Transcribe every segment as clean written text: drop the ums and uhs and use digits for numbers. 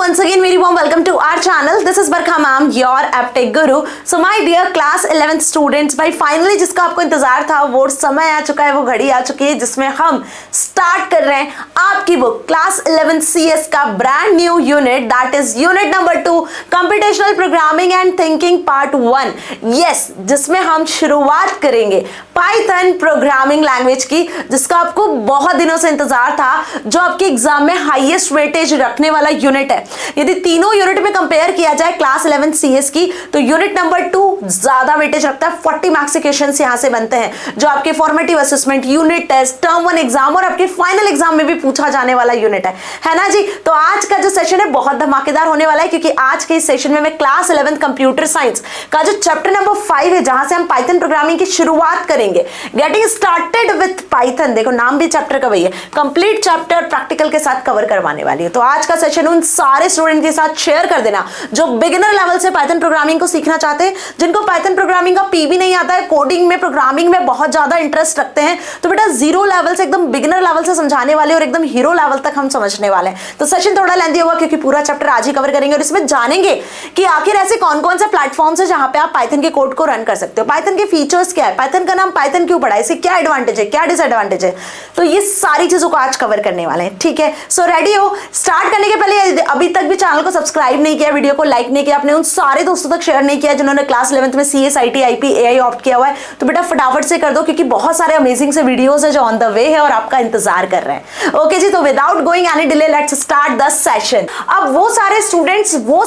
once again very warm welcome to our channel. This is Barkha ma'am, your AppTech Guru. So my dear class 11th students, भाई finally जिसका आपको इंतजार था वो समय आ चुका है, वो घड़ी आ चुकी है जिसमें हम स्टार्ट कर रहे हैं आपकी बुक क्लास 11 CS का brand new unit, that is unit number 2 computational programming and thinking part 1. Yes, जिसमें हम शुरुआत करेंगे पाइथन प्रोग्रामिंग लैंग्वेज की, जिसका आपको बहुत दिनों से इंतजार था, जो आपके एग्जाम में हाईएस्ट वेटेज रखने वाला यूनिट है. यदि तीनों यूनिट में कंपेयर किया जाए क्लास 11 CS की, तो यूनिट नंबर 2 ज्यादा वेटेज रखता है. 40 मार्क्स के क्वेश्चंस यहां से बनते हैं, जो आपके formative assessment, unit test, term 1 exam और आपके फाइनल एग्जाम में भी पूछा जाने वाला यूनिट है ना जी. तो आज का जो सेशन है बहुत धमाकेदार होने वाला है, क्योंकि आज के इस सेशन में मैं क्लास 11 कंप्यूटर साइंस का जो चैप्टर नंबर 5 है, जहां से हम पाइथन प्रोग्रामिंग की शुरुआत करेंगे, गेटिंग स्टार्टेड विथ पाइथन. देखो नाम भी चैप्टर का वही है, कंप्लीट चैप्टर प्रैक्टिकल के साथ कवर करवाने वाली है. तो आज का सेशन उन सारे स्टूडेंट के साथ शेयर कर देना जो बिगिनर लेवल से पाइथन प्रोग्रामिंग को सीखना चाहते हैं, जिनको पाइथन प्रोग्रामिंग का पी भी नहीं आता है, कोडिंग में प्रोग्रामिंग में बहुत ज्यादा इंटरेस्ट रखते हैं. तो बेटा जीरो लेवल से एकदम बिगिनर लेवल से समझाने वाले और एकदम हीरो लेवल तक हम समझने वाले हैं. तो सेशन थोड़ा लेंथी होगा क्योंकि पूरा चैप्टर आज ही कवर करेंगे और इसमें जानेंगे कि आखिर ऐसे कौन कौन से प्लेटफॉर्म्स है जहां पे आप पाइथन के कोड को रन कर सकते हो, पाइथन के फीचर्स क्या है, पाइथन का नाम पाइथन क्यों पड़ा है, इससे क्या एडवांटेज है, क्या डिसएडवांटेज है. तो ये सारी चीजों को आज कवर करने वाले हैं. ठीक है, सो रेडी हो? स्टार्ट करने के पहले अभी तक भी चैनल को सब्सक्राइब नहीं किया, वीडियो को लाइक नहीं किया, अपने उन सारे दोस्तों तक शेयर नहीं किया जिन्होंने क्लास 11th में CS IT IP AI opt किया हुआ है, तो बेटा फटाफट से कर दो, क्योंकि बहुत सारे अमेजिंग से वीडियोस है जो ऑन द वे है और आपका इंतजार कर रहे हैं. ओके जी, तो without going any delay let's start the session. अब वो सारे स्टूडेंट्स, वो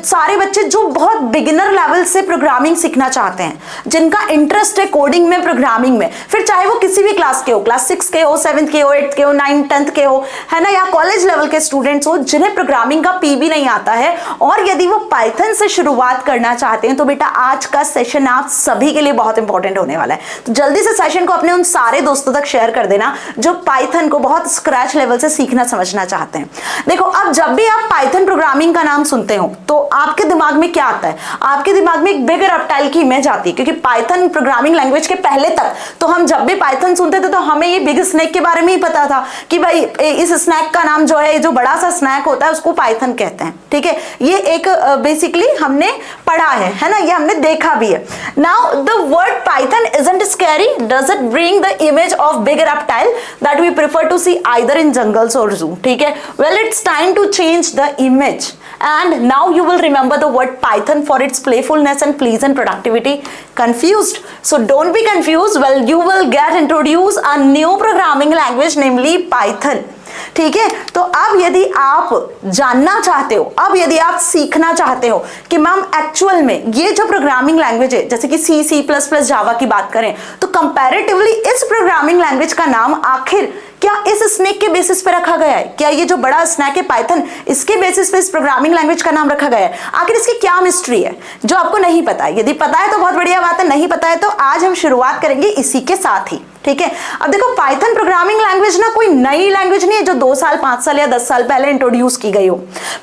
सारे बच्चे जो बहुत बिगिनर लेवल से प्रोग्रामिंग सीखना चाहते हैं, जिनका इंटरेस्ट है कोडिंग में, प्रोग्रामिंग में, फिर चाहे वो किसी भी क्लास के हो, क्लास 6 के हो, 7th के हो, 8th के हो, 9th 10th के हो, है ना, या कॉलेज लेवल के स्टूडेंट्स हो जिन्हें प्रोग्रामिंग का पी भी नहीं आता है, और यदि वो पाइथन से शुरुआत करना चाहते हैं, तो बेटा आज का सेशन आप सभी के लिए बहुत इंपॉर्टेंट होने वाला है. तो जल्दी से सेशन को अपने उन सारे दोस्तों तक शेयर कर देना जो पाइथन को बहुत स्क्रैच लेवल से सीखना समझना चाहते हैं. देखो, अब जब भी आप पाइथन प्रोग्रामिंग का नाम सुनते हो तो आपके दिमाग में क्या आता है? आपके दिमाग में एक बिग रेप्टाइल की इमेज आती है, क्योंकि पाइथन प्रोग्रामिंग लैंग्वेज के पहले तक तो हम जब भी पाइथन सुनते थे तो हमें ये बिग स्नैक के बारे में ही पता था कि भाई इस स्नैक का नाम जो है, जो बड़ा सा स्नैक होता है, उसको पाइथन कहते हैं. ठीक है, ये एक बेसिकली हमने पढ़ा है ना, ये हमने देखा भी है. Now the word Python isn't scary, does it bring the image of big reptile that we prefer to see either in jungles और जू. ठीक है, well it's time to change the image and now you will remember the word Python for its playfulness and pleasant productivity. Confused? So don't be confused. Well, you will get introduced a new programming language, namely Python. ठीक है, तो अब यदि आप जानना चाहते हो, अब यदि आप सीखना चाहते हो कि मैम एक्चुअल में ये जो प्रोग्रामिंग लैंग्वेज है, जैसे कि C++, जावा की बात करें, तो कंपैरेटिवली इस प्रोग्रामिंग लैंग्वेज का नाम आखिर क्या इस स्नैक के बेसिस पे रखा गया है, क्या ये जो बड़ा स्नैक है पाइथन, इसके बेसिस पे इस प्रोग्रामिंग लैंग्वेज का नाम रखा गया है, आखिर इसकी क्या मिस्ट्री है जो आपको नहीं पता है. यदि पता है तो बहुत बढ़िया बात है, नहीं पता है तो आज हम शुरुआत करेंगे इसी के साथ ही. ठीक है, अब देखो, पाइथन प्रोग्रामिंग लैंग्वेज ना कोई नई लैंग्वेज नहीं है जो 2 साल 5 साल या 10 साल पहले इंट्रोड्यूस की गई हो.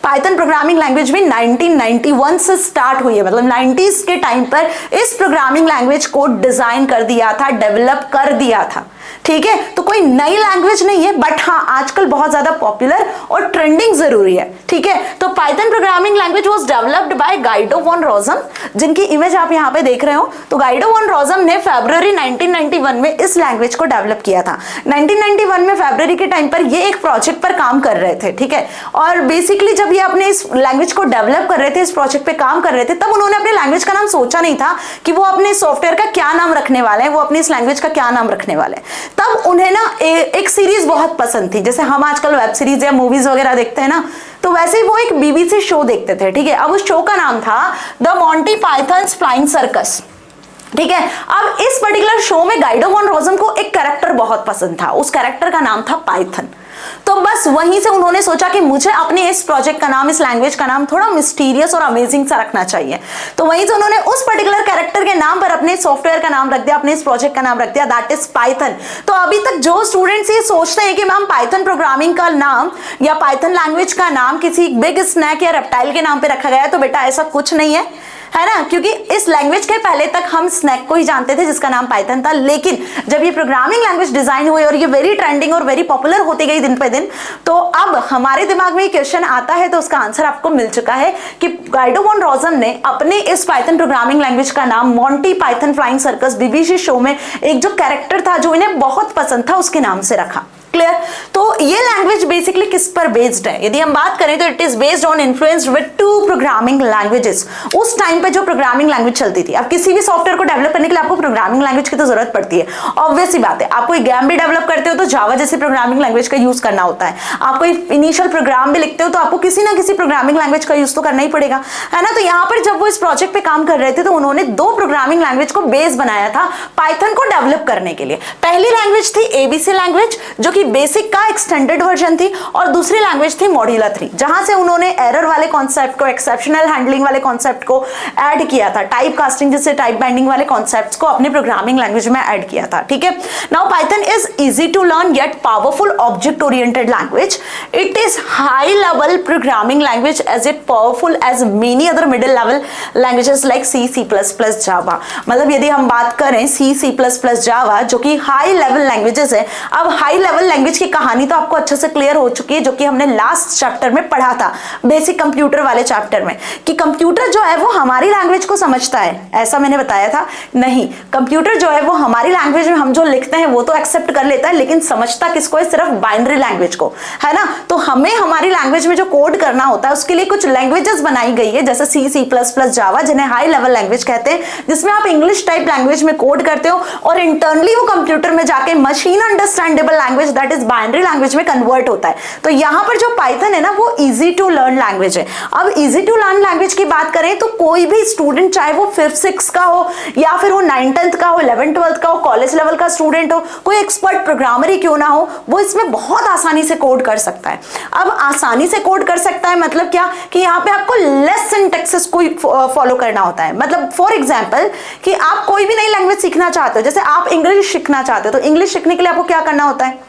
पाइथन प्रोग्रामिंग लैंग्वेज भी 1991 से स्टार्ट हुई है, मतलब 90s के टाइम पर इस प्रोग्रामिंग लैंग्वेज को डिजाइन कर दिया था, डेवलप कर दिया था. ठीक है, तो कोई नई लैंग्वेज नहीं है, बट हाँ आजकल बहुत ज्यादा पॉपुलर और ट्रेंडिंग जरूरी है. ठीक है, तो Python programming language was developed by Guido van Rossum, जिनकी इमेज आप यहाँ पे देख रहे हो. तो गाइडो वॉन रोजम ने फरवरी 1991 में इस लैंग्वेज को डेवलप किया था. 1991 में फरवरी के टाइम पर ये एक प्रोजेक्ट पर काम कर रहे थे. ठीक है, और बेसिकली जब ये अपने इस लैंग्वेज को डेवलप कर रहे थे, इस प्रोजेक्ट पे काम कर रहे थे, तब उन्होंने अपने लैंग्वेज का नाम सोचा नहीं था कि वो अपने सॉफ्टवेयर का क्या नाम रखने वाले हैं, वो अपनी इस लैंग्वेज का क्या नाम रखने वाले हैं. तब उन्हें ना एक सीरीज बहुत पसंद थी, जैसे हम आजकल वेब सीरीज या मूवीज वगैरह देखते हैं ना, तो वैसे ही वो एक BBC शो देखते थे. ठीक है, अब उस शो का नाम था the Monty pythons flying circus. ठीक है, अब इस पर्टिकुलर शो में गाइडो वॉन रोजम को एक कैरेक्टर बहुत पसंद था, उस कैरेक्टर का नाम था पाइथन. तो बस वहीं से उन्होंने सोचा कि मुझे अपने इस प्रोजेक्ट का नाम, इस लैंग्वेज का नाम थोड़ा मिस्टीरियस और अमेजिंग सा रखना चाहिए. तो वहीं से उन्होंने उस पर्टिकुलर कैरेक्टर के नाम पर अपने सॉफ्टवेयर का नाम रख दिया, अपने इस प्रोजेक्ट का नाम रख दिया, दैट इज पाइथन. तो अभी तक जो स्टूडेंट्स ये सोचते हैं कि मैम पाइथन प्रोग्रामिंग का नाम या पाइथन लैंग्वेज का नाम किसी बिग स्नैक या रेप्टाइल के नाम पे रखा गया है, तो बेटा ऐसा कुछ नहीं है. है ना, क्योंकि इस लैंग्वेज के पहले तक हम स्नैक को ही जानते थे जिसका नाम पाइथन था, लेकिन जब ये प्रोग्रामिंग लैंग्वेज डिजाइन हुई और ये वेरी ट्रेंडिंग और वेरी पॉपुलर होती गई दिन पे दिन, तो अब हमारे दिमाग में ये क्वेश्चन आता है, तो उसका आंसर आपको मिल चुका है कि गाइडो वॉन रोजन ने अपने इस पाइथन प्रोग्रामिंग लैंग्वेज का नाम Monty Python flying circus BBC show में एक जो कैरेक्टर था जो इन्हें बहुत पसंद था उसके नाम से रखा। क्लियर? तो ये लैंग्वेज बेसिकली किस पर बेस्ड है? यदि हम बात करें तो it is based on influenced with two programming languages. उस टाइम पे जो प्रोग्रामिंग लैंग्वेज चलती थी, अब किसी भी सॉफ्टवेयर को डेवलप करने के लिए आपको प्रोग्रामिंग लैंग्वेज की तो जरूरत पड़ती है, ऑब्वियस सी बात है। आप कोई गेम भी डेवलप करते हो तो जावा जैसी प्रोग्रामिंग लैंग्वेज का यूज करना होता है। आप कोई इनिशियल प्रोग्राम भी लिखते हो तो आपको किसी ना किसी प्रोग्रामिंग लैंग्वेज का यूज तो करना ही पड़ेगा, है ना। तो यहाँ पर जब वो इस प्रोजेक्ट पे काम कर रहे थे तो उन्होंने दो प्रोग्रामिंग लैंग्वेज को बेस बनाया था पाइथन को डेवलप करने के लिए। पहली लैंग्वेज थी एबीसी लैंग्वेज जो कि बेसिक का एक्सटेंडेड वर्जन थी, और दूसरी लैंग्वेज थी मॉड्यूलर 3 जहां से उन्होंने एरर वाले कॉन्सेप्ट को, एक्सेप्शनल हैंडलिंग वाले कॉन्सेप्ट को ऐड किया था, टाइप कास्टिंग जैसे टाइप बाइंडिंग वाले कॉन्सेप्ट्स को अपने प्रोग्रामिंग लैंग्वेज में ऐड किया था। ठीक है, now Python is easy to learn yet powerful object oriented language. It is high level programming language as a powerful as many other middle level languages like C, C plus plus, Java. मतलब यदि हम बात करें सी, C plus plus, जावा जो कि high level languages है। अब high level language की कहानी तो आपको अच्छे से क्लियर हो चुकी है, जो कि हमने लास्ट चैप्टर में पढ़ा था, बेसिक कंप्यूटर वाले चैप्टर में, कि कंप्यूटर जो है वो हमारी लैंग्वेज को समझता है, ऐसा मैंने बताया था। नहीं, कंप्यूटर जो है वो हमारी लैंग्वेज में हम जो लिखते हैं वो तो एक्सेप्ट कर लेता है, लेकिन समझता किसको है? सिर्फ बाइनरी लैंग्वेज को, है ना। तो हमें हमारी लैंग्वेज में जो कोड करना होता है उसके लिए कुछ लैंग्वेजेस बनाई गई है, जैसे सी, सी प्लस प्लस, जावा, जिन्हें हाई लेवल लैंग्वेज कहते हैं, जिसमें आप इंग्लिश टाइप लैंग्वेज में कोड करते हो और इंटरनली वो कंप्यूटर में जाके machine understandable language that is binary language में कन्वर्ट होता है। तो यहाँ पर जो पाइथन है ना वो इजी टू लर्न लैंग्वेज है। अब इजी टू लर्न लैंग्वेज की बात करें तो कोई भी स्टूडेंट, चाहे वो 5th 6th का हो या फिर वो 9th 10th का हो, 11th 12th का हो, कॉलेज लेवल का स्टूडेंट हो, कोई एक्सपर्ट प्रोग्रामर ही क्यों ना हो, वो इसमें बहुत आसानी से कोड कर सकता है। अब आसानी से कोड कर सकता है मतलब क्या? कि यहाँ पे आपको लेस सिंटैक्सेस को फॉलो करना होता है। मतलब फॉर एग्जांपल कि आप कोई भी नई लैंग्वेज सीखना चाहते हो, जैसे आप इंग्लिश सीखना चाहते हो, तो इंग्लिश सीखने के लिए आपको क्या करना होता है?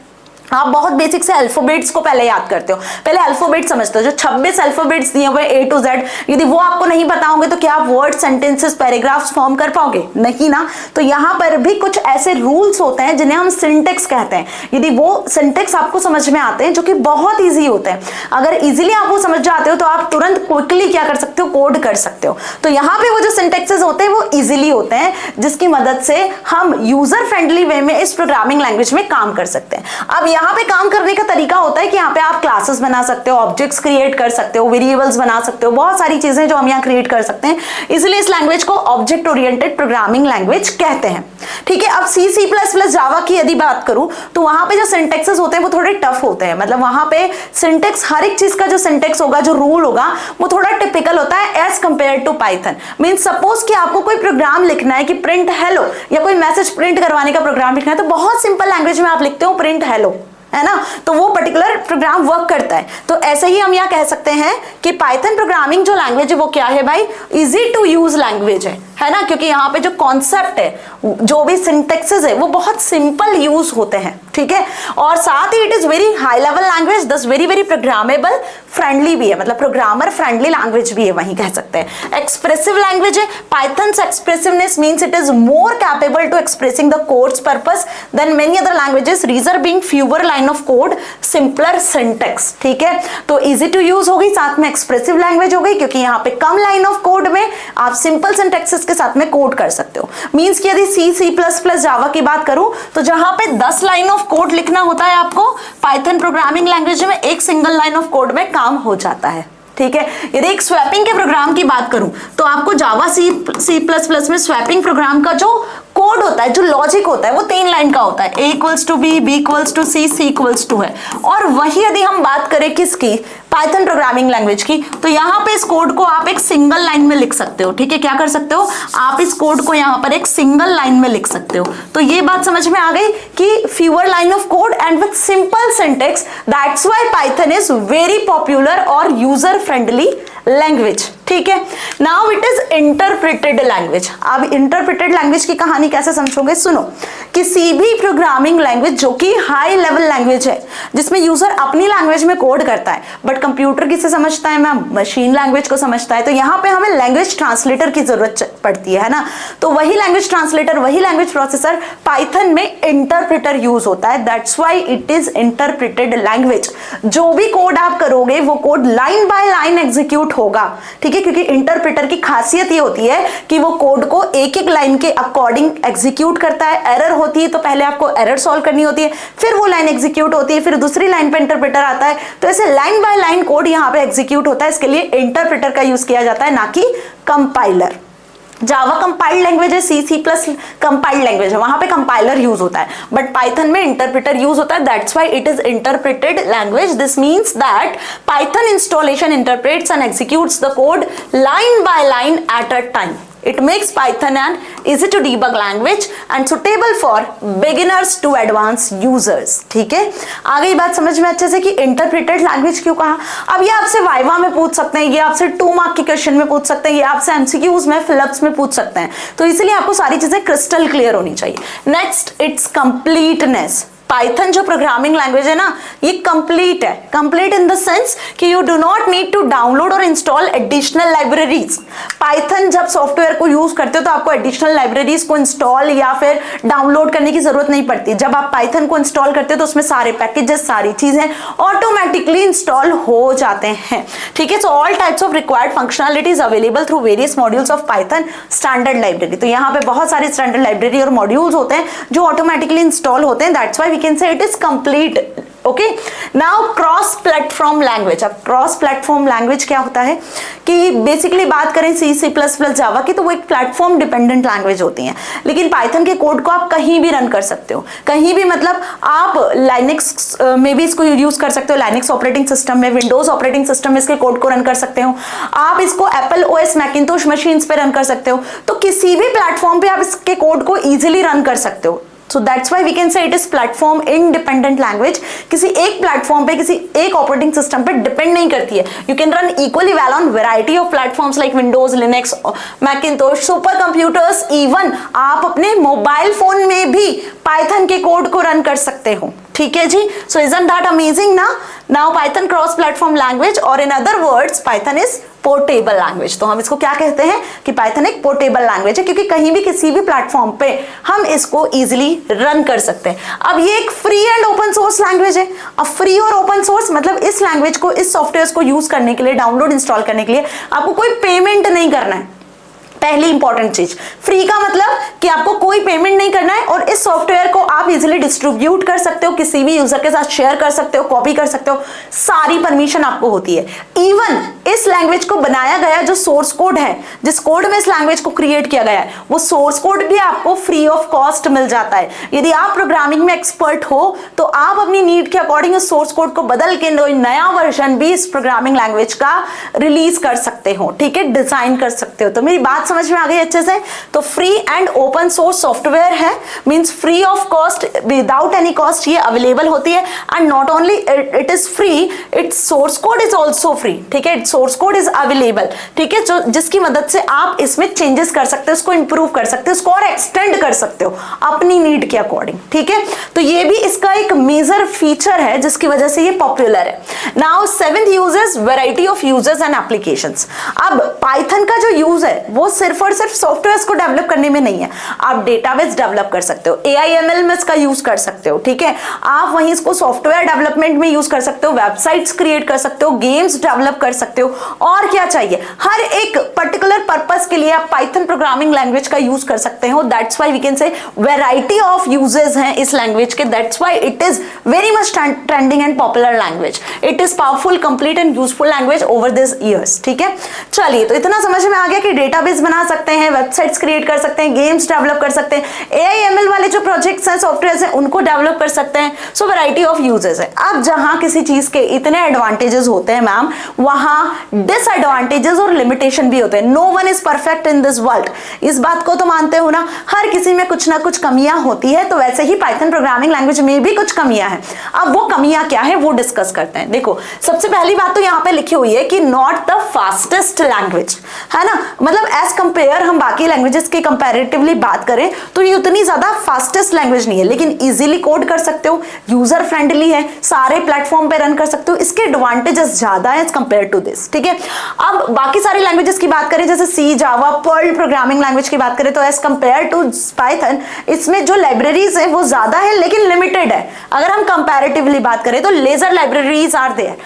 आप बहुत बेसिक से अल्फाबेट्स को पहले याद करते हो, पहले अल्फाबेट समझते हो, जो 26 अल्फाबेट्स दिए हुए A to Z, यदि वो आपको नहीं पता होंगे तो क्या आप वर्ड, सेंटेंसेस, पैराग्राफ्स फॉर्म कर पाओगे? नहीं ना। तो यहाँ पर भी कुछ ऐसे रूल्स होते हैं जिन्हें हम सिंटेक्स कहते हैं। यदि वो सिंटेक्स आपको समझ में आते हैं जो कि बहुत ईजी होते हैं, अगर इजीली आप वो समझ जाते हो तो आप तुरंत क्विकली क्या कर सकते हो? कोड कर सकते हो। तो यहाँ पे वो जो सिंटेक्सेस होते हैं वो इजीली होते हैं, जिसकी मदद से हम यूजर फ्रेंडली वे में इस प्रोग्रामिंग लैंग्वेज में काम कर सकते हैं। अब यहाँ पे काम करने का तरीका होता है कि यहाँ पे आप क्लासेस बना सकते हो, ऑब्जेक्ट्स क्रिएट कर सकते हो, वेरिएबल्स बना सकते हो, बहुत सारी चीजें जो हम यहाँ क्रिएट कर सकते हैं। इसलिए इस लैंग्वेज को ऑब्जेक्ट ओरिएंटेड प्रोग्रामिंग लैंग्वेज कहते हैं। ठीक है, अब सी, सी प्लस प्लस, जावा की यदि बात करूं तो वहां पे जो सिंटेक्सेस होते हैं वो थोड़े टफ होते हैं। मतलब वहां पे सिंटेक्स, हर एक चीज का जो सिंटेक्स होगा, जो रूल होगा, वो थोड़ा टिपिकल होता है as compare to Python. Means suppose कि आपको कोई प्रोग्राम लिखना है कि प्रिंट हेलो, या कोई मैसेज प्रिंट करवाने का प्रोग्राम लिखना है, तो बहुत सिंपल लैंग्वेज में आप लिखते हो प्रिंट हेलो, है ना। तो वो पर्टिकुलर प्रोग्राम वर्क करता है। तो ऐसे ही हम यहाँ कह सकते हैं कि पाइथन प्रोग्रामिंग जो लैंग्वेज है वो क्या है भाई? इजी टू यूज लैंग्वेज है ना, क्योंकि यहाँ पे जो कॉन्सेप्ट है, जो भी सिंटेक्सेस है, वो बहुत सिंपल यूज होते हैं। ठीक है, और साथ ही it is very high level language, thus very very programmable, friendly भी है, मतलब प्रोग्रामर फ्रेंडली लैंग्वेज भी है, वहीं कह सकते हैं। एक्सप्रेसिव लैंग्वेज है। Python's expressiveness means it is more capable to expressing the code's purpose than many other languages, reason being fewer line of code, simpler syntax. ठीक है, तो इजी टू यूज हो गई, साथ में एक्सप्रेसिव लैंग्वेज हो गई, क्योंकि यहाँ पे कम लाइन ऑफ कोड में आप सिंपल सिंटेक्सेस के साथ में कोड कर सकते हो। मींस कि यदि सी, सी प्लस प्लस, जावा की बात करूं तो जहां पे 10 लाइन ऑफ कोड लिखना होता है आपको, पाइथन प्रोग्रामिंग लैंग्वेज में एक सिंगल लाइन ऑफ कोड में काम हो जाता है। ठीक है, यदि एक स्वैपिंग के प्रोग्राम की बात करूं तो आपको जावा सी प्लस प्लस में स्वैपिंग प्रोग्राम का जो कोड होता है, जो लॉजिक होता है, वो 3 लाइन का होता है। A equals to B, B equals to C, C equals to है। और वही यदि हम बात करें किसकी? पाइथन प्रोग्रामिंग लैंग्वेज की, तो यहाँ पे इस कोड को आप एक सिंगल लाइन में लिख सकते हो। ठीक है, क्या कर सकते हो आप? इस कोड को यहाँ पर एक सिंगल लाइन में लिख सकते हो। तो ये बात समझ में आ गई कि fewer line of code and with simple syntax, that's why Python is very popular और यूजर फ्रेंडली लैंग्वेज। ठीक है। Now it is interpreted language. अब इंटरप्रेटेड लैंग्वेज की कहानी कैसे समझोगे, सुनो। किसी भी प्रोग्रामिंग लैंग्वेज जो कि हाई लेवल लैंग्वेज है, जिसमें यूजर अपनी लैंग्वेज में कोड करता है, बट कंप्यूटर किसे समझता है मैम, मशीन लैंग्वेज को समझता है, तो यहाँ पे हमें लैंग्वेज ट्रांसलेटर की जरूरत पड़ती है ना। तो वही लैंग्वेज ट्रांसलेटर, वही लैंग्वेज प्रोसेसर पाइथन में इंटरप्रेटर यूज होता है। That's why it is interpreted language. जो भी कोड आप करोगे वो code line by line execute होगा, ठीक है, क्योंकि इंटरप्रेटर की खासियत ये होती है कि वो कोड को एक एक लाइन के अकॉर्डिंग एग्जीक्यूट करता है। एरर होती है तो पहले आपको एरर सॉल्व करनी होती है, फिर वो लाइन एग्जीक्यूट होती है, फिर दूसरी लाइन पे इंटरप्रेटर आता है। तो ऐसे लाइन बाय लाइन कोड यहाँ पे एग्जीक्यूट होता है। इसके लिए इंटरप्रेटर का यूज किया जाता है, ना कि कंपाइलर। जावा कंपाइल्ड लैंग्वेज है, सी प्लस कंपाइल्ड लैंग्वेज है, वहां पे कंपाइलर यूज होता है, बट पाइथन में इंटरप्रेटर यूज होता है। That's why it is interpreted language. This means that Python installation interprets and executes the code line by line at a time. It makes Python an easy to debug language and suitable for beginners to advanced users. ठीक है, आ गई बात समझ में अच्छे से कि interpreted language क्यों कहा। अब ये आपसे वाइवा में पूछ सकते हैं, ये आपसे 2 मार्क के क्वेश्चन में पूछ सकते हैं, ये आपसे एमसीक्यूज में फिलअप्स में पूछ सकते हैं, तो इसलिए आपको सारी चीजें क्रिस्टल क्लियर होनी चाहिए। Next, it's completeness. पाइथन जो प्रोग्रामिंग लैंग्वेज है ना, ये कंप्लीट है। कंप्लीट इन द सेंस कि you do not need to download और इंस्टॉल एडिशनल लाइब्रेरीज। पाइथन जब सॉफ्टवेयर को यूज करते हो तो आपको एडिशनल लाइब्रेरीज को इंस्टॉल या फिर डाउनलोड करने की जरूरत नहीं पड़ती। जब आप पाइथन को इंस्टॉल करते हो तो उसमें सारे पैकेजेस, सारी चीजें ऑटोमेटिकली इंस्टॉल हो जाते हैं, ठीक है। So all types of required functionalities available through various modules of Python standard library. तो यहाँ पे बहुत सारे स्टैंडर्ड लाइब्रेरी और मॉड्यूल्स होते हैं जो ऑटोमेटिकली इंस्टॉल होते हैं। That's why we can say it is complete. Okay, now cross platform language. अब क्रॉस प्लेटफॉर्म लैंग्वेज क्या होता है कि बेसिकली बात करें सी प्लस प्लस जावा की, तो वो एक प्लेटफॉर्म डिपेंडेंट लैंग्वेज होती है, लेकिन पाइथन के कोड को आप कहीं भी रन कर सकते हो। कहीं भी मतलब आप लाइनेक्स में भी इसको यूज कर सकते हो, लाइनेक्स ऑपरेटिंग सिस्टम में, विंडोज ऑपरेटिंग सिस्टम में इसके कोड को रन कर सकते हो। आप इसको एप्पल ओएस मैकिंटोश मशीन्स पे रन कर सकते हो। तो किसी भी प्लेटफॉर्म पे आप इसके कोड को इजिली रन कर सकते हो। So that's why we can say it is platform independent language. किसी एक प्लेटफॉर्म पे, किसी एक ऑपरेटिंग सिस्टम पे डिपेंड नहीं करती है। You can run equally well on variety of platforms like Windows, Linux, Macintosh, super computers. Even आप अपने मोबाइल फोन में भी पाइथन के कोड को रन कर सकते हो, ठीक है जी। So isn't that amazing ना? Now Python cross platform language, और in other words Python is portable language. तो हम इसको क्या कहते हैं कि पाइथन एक पोर्टेबल लैंग्वेज है, क्योंकि कहीं भी किसी भी प्लेटफॉर्म पे हम इसको इजीली रन कर सकते हैं। अब ये एक free and open source language है। अब फ्री और ओपन सोर्स मतलब इस लैंग्वेज को, इस सॉफ्टवेयर को यूज करने के लिए, डाउनलोड इंस्टॉल करने के लिए आपको कोई पेमेंट नहीं करना है। पहली इंपॉर्टेंट चीज, फ्री का मतलब कि आपको कोई पेमेंट नहीं करना है, और इस सॉफ्टवेयर को आप इजीली डिस्ट्रीब्यूट कर सकते हो, किसी भी यूजर के साथ शेयर कर सकते हो, कॉपी कर सकते हो, सारी परमिशन आपको होती है। इवन इस लैंग्वेज को बनाया गया जो सोर्स कोड है, जिस कोड में इस लैंग्वेज को क्रिएट किया गया है, वो सोर्स कोड भी आपको फ्री ऑफ कॉस्ट मिल जाता है। यदि आप प्रोग्रामिंग में एक्सपर्ट हो तो आप अपनी नीड के अकॉर्डिंग इस सोर्स कोड को बदल के नया वर्जन भी इस प्रोग्रामिंग लैंग्वेज का रिलीज कर सकते हो, ठीक है, डिजाइन कर सकते हो। तो मेरी बात समझ में आ गई अच्छे से? तो free and open source software है, means free of cost, without any cost ये अवेलेबल होती है। And not only it is free, its source code is also free, ठीक है, सोर्स कोड इज अवेलेबल, ठीक है, जो जिसकी मदद से आप इसमें चेंजेस कर सकते हो, उसको इंप्रूव कर सकते हो, उसको और एक्सटेंड कर सकते हो अपनी नीड के अकॉर्डिंग, ठीक है। तो ये भी इसका एक मेजर फीचर है जिसकी वजह से ये पॉपुलर है। Now 7th uses variety of users and applications. अब पाइथन का जो यूज है वो सिर्फ और सिर्फ सॉफ्टवेयर को डेवलप करने में नहीं है, आप डेटाबेस डेवलप कर सकते हो, AIML में इसका यूज कर सकते हो, ठीक है, आप वहीं इसको सॉफ्टवेयर डेवलपमेंट में यूज कर सकते हो, वेबसाइट्स क्रिएट कर सकते हो, गेम्स डेवलप कर सकते हो, और क्या चाहिए, हर एक पर्टिकुलर पर्पस के लिए आप पाइथन प्रोग्रामिंग लैंग्वेज का यूज कर सकते हो। That's why we can say variety of uses हैं इस लैंग्वेज के। That's why it is very much trending and popular language. It is powerful, complete and useful language over this years, ठीक है। चलिए, तो इतना समझ में आ गया कि डेटाबेस बना सकते हैं, वेबसाइट्स क्रिएट कर सकते हैं, गेम्स डेवलप कर सकते हैं, AI/ML वाले जो प्रोजेक्ट्स हैं, सॉफ्टवेयर हैं, उनको डेवलप कर सकते हैं। सो वैरायटी ऑफ यूजेस है। अब जहां किसी चीज के इतने एडवांटेजेस होते हैं मैम, वहां डिसएडवांटेजेस और लिमिटेशन भी होते हैं। No one is perfect in this world, इस बात को तो मानते हो ना, हर किसी में कुछ ना कुछ कमियां होती है। तो वैसे ही पाइथन प्रोग्रामिंग लैंग्वेज में भी कुछ कमियां हैं। अब वो कमियां क्या है वो डिस्कस करते हैं। देखो, सबसे पहली बात तो यहाँ पे लिखी हुई है कि नॉट द फास्टेस्ट लैंग्वेज, है ना, मतलब एज कंपेयर हम बाकी लैंग्वेजेस के कंपैरेटिवली बात करें तो ये उतनी ज्यादा फास्टेस्ट लैंग्वेज नहीं है, लेकिन इजीली कोड कर सकते हो, यूजर फ्रेंडली है, सारे प्लेटफॉर्म पे रन कर सकते हो, इसके एडवांटेजेस ज्यादा है एज कंपेयर टू दिस। ठीक है, अब बाकी सारी लैंग्वेजेस की बात करें, जैसे सी, जावा, पर्ल प्रोग्रामिंग लैंग्वेज की बात करें, तो एज कंपेयर टू पाइथन इसमें जो लाइब्रेरीज है वो ज्यादा है लेकिन लिमिटेड है। अगर हम कंपैरेटिवली बात करें तो larger libraries are there,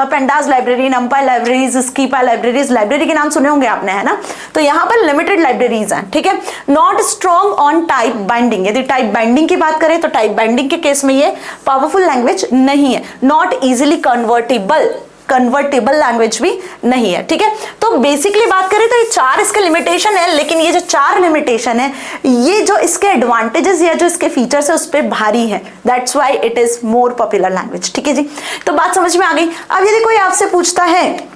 pandas library, NumPy libraries, SciPy libraries, library के नाम सुने होंगे आपने, है ना। तो यहाँ पर लिमिटेड लाइब्रेरीज हैं। ठीक है, not strong on type binding, यदि टाइप बाइंडिंग की बात करें तो टाइप बाइंडिंग के केस में ये पावरफुल लैंग्वेज नहीं है। नॉट इजिली कन्वर्टेबल लैंग्वेज भी नहीं है। ठीक है, तो बेसिकली बात करें तो ये 4 इसके लिमिटेशन है, लेकिन ये जो 4 लिमिटेशन है ये जो इसके एडवांटेजेस या जो इसके फीचर्स है उस पर भारी है। That's why it is more popular language. ठीक है जी, तो बात समझ में आ गई। अब यदि कोई आपसे पूछता है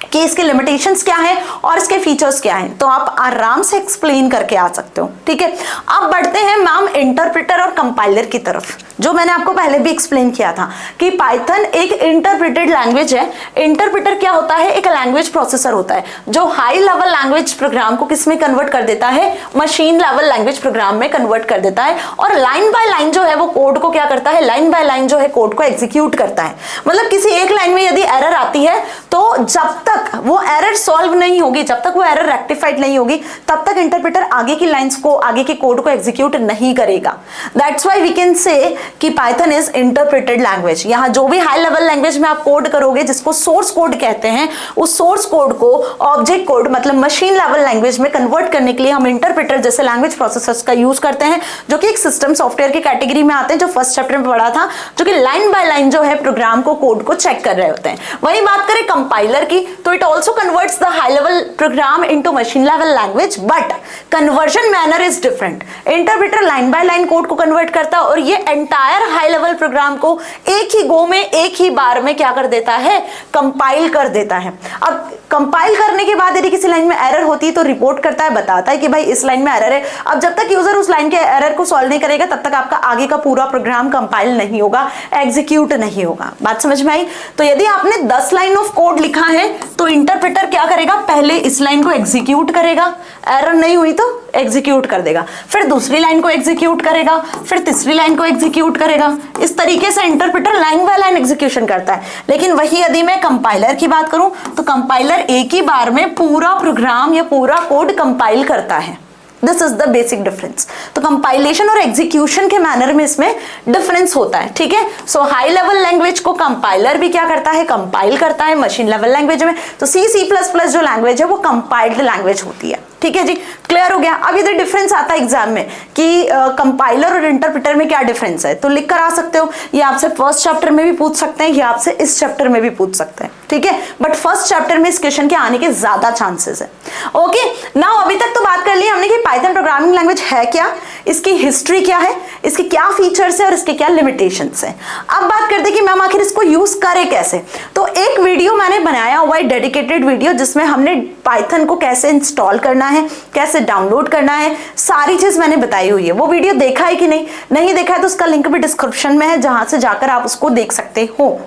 कि इसके लिमिटेशंस क्या है और इसके फीचर्स क्या हैं, तो आप आराम से एक्सप्लेन करके आ सकते हो। ठीक है, अब बढ़ते हैं मैम इंटरप्रेटर और कंपाइलर की तरफ, जो मैंने आपको पहले भी एक्सप्लेन किया था कि पाइथन एक इंटरप्रेटेड लैंग्वेज है। इंटरप्रेटर क्या होता है, एक लैंग्वेज प्रोसेसर होता है जो हाई लेवल लैंग्वेज प्रोग्राम को किस में कन्वर्ट कर देता है, मशीन लेवल लैंग्वेज प्रोग्राम में कन्वर्ट कर देता है, और लाइन बाय लाइन जो है वो कोड को क्या करता है, लाइन बाय लाइन जो है कोड को एग्जीक्यूट करता है। मतलब किसी एक लाइन में यदि एरर आती है तो जब तक वो एरर सॉल्व नहीं होगी, जब तक वो एरर रेक्टिफाइड नहीं होगी, तब तक इंटरप्रेटर आगे की लाइंस को, आगे के कोड को एग्जीक्यूट नहीं करेगा। दैट्स व्हाई वी कैन से कि पाइथन इज इंटरप्रेटेड लैंग्वेज। यहाँ जो भी हाई लेवल लैंग्वेज में आप कोड करोगे, जिसको सोर्स कोड कहते हैं, उस सोर्स कोड को ऑब्जेक्ट कोड मतलब मशीन लेवल लैंग्वेज में कन्वर्ट करने के लिए हम इंटरप्रेटर जैसे लैंग्वेज प्रोसेसर्स का यूज करते हैं, जो कि एक सिस्टम सॉफ्टवेयर की कैटेगरी में आते हैं, जो फर्स्ट चैप्टर में पढ़ा था, जो कि लाइन बाय लाइन जो है प्रोग्राम को, कोड को चेक कर रहे होते हैं। वही बात करें कंपाइलर की, तो it also converts the high level program into machine level language, but conversion manner is different. Interpreter line by line code को कन्वर्ट करता है और ये एंटायर हाई लेवल प्रोग्राम को एक ही गो में, एक ही बार में क्या कर देता है, कंपाइल कर देता है। अब कंपाइल करने के बाद यदि किसी लाइन में एरर होती है तो रिपोर्ट करता है, बताता है कि भाई इस लाइन में एरर है। अब जब तक यूजर उस लाइन के एरर को सॉल्व नहीं करेगा तब तक आपका आगे का पूरा प्रोग्राम कंपाइल नहीं होगा, एग्जीक्यूट नहीं होगा। बात समझ में आई? तो यदि आपने 10 लाइन ऑफ कोड लिखा है तो इंटरप्रेटर क्या करेगा, पहले इस लाइन को एग्जीक्यूट करेगा, एरर नहीं हुई तो एग्जीक्यूट कर देगा, फिर दूसरी लाइन को एग्जीक्यूट करेगा, फिर तीसरी लाइन को एग्जीक्यूट करेगा। इस तरीके से interpreter line by line execution करता है। लेकिन वही यदि मैं कंपाइलर की बात करूं तो कंपाइलर एक ही बार में पूरा प्रोग्राम या पूरा कोड कंपाइल करता है। This is the basic difference. तो कंपाइलेशन और एग्जीक्यूशन के मैनर में इसमें डिफरेंस होता है। ठीक है, सो हाई लेवल लैंग्वेज को कंपाइलर भी क्या करता है, कंपाइल करता है मशीन लेवल लैंग्वेज में। तो C++ जो लैंग्वेज है वो कंपाइल्ड लैंग्वेज होती है। ठीक है जी, क्लियर हो गया। अब इधर डिफरेंस आता है एग्जाम में कि कंपाइलर और इंटरप्रेटर में क्या डिफरेंस है, तो लिख कर आ सकते हो। ये आपसे फर्स्ट चैप्टर में भी पूछ सकते हैं, ये आपसे इस चैप्टर में भी पूछ सकते हैं। ठीक है, बट फर्स्ट चैप्टर में इस क्वेश्चन के आने के ज्यादा चांसेस है। ओके, नाउ अभी तक तो बात कर ली हमने कि पाइथन प्रोग्रामिंग लैंग्वेज है क्या, इसकी हिस्ट्री क्या है, इसके क्या फीचर्स है और इसके क्या लिमिटेशंस है। अब बात करते हैं कि मैम आखिर इसको यूज करें कैसे। तो एक वीडियो मैंने बनाया हुआ है, डेडिकेटेड वीडियो, जिसमें हमने पाइथन को कैसे इंस्टॉल करना है, कैसे डाउनलोड करना है, सारी चीज मैंने बताई हुई है। वो वीडियो देखा है कि नहीं देखा है तो उसका लिंक भी डिस्क्रिप्शन में है, जहां से जाकर आप उसको देख सकते हो,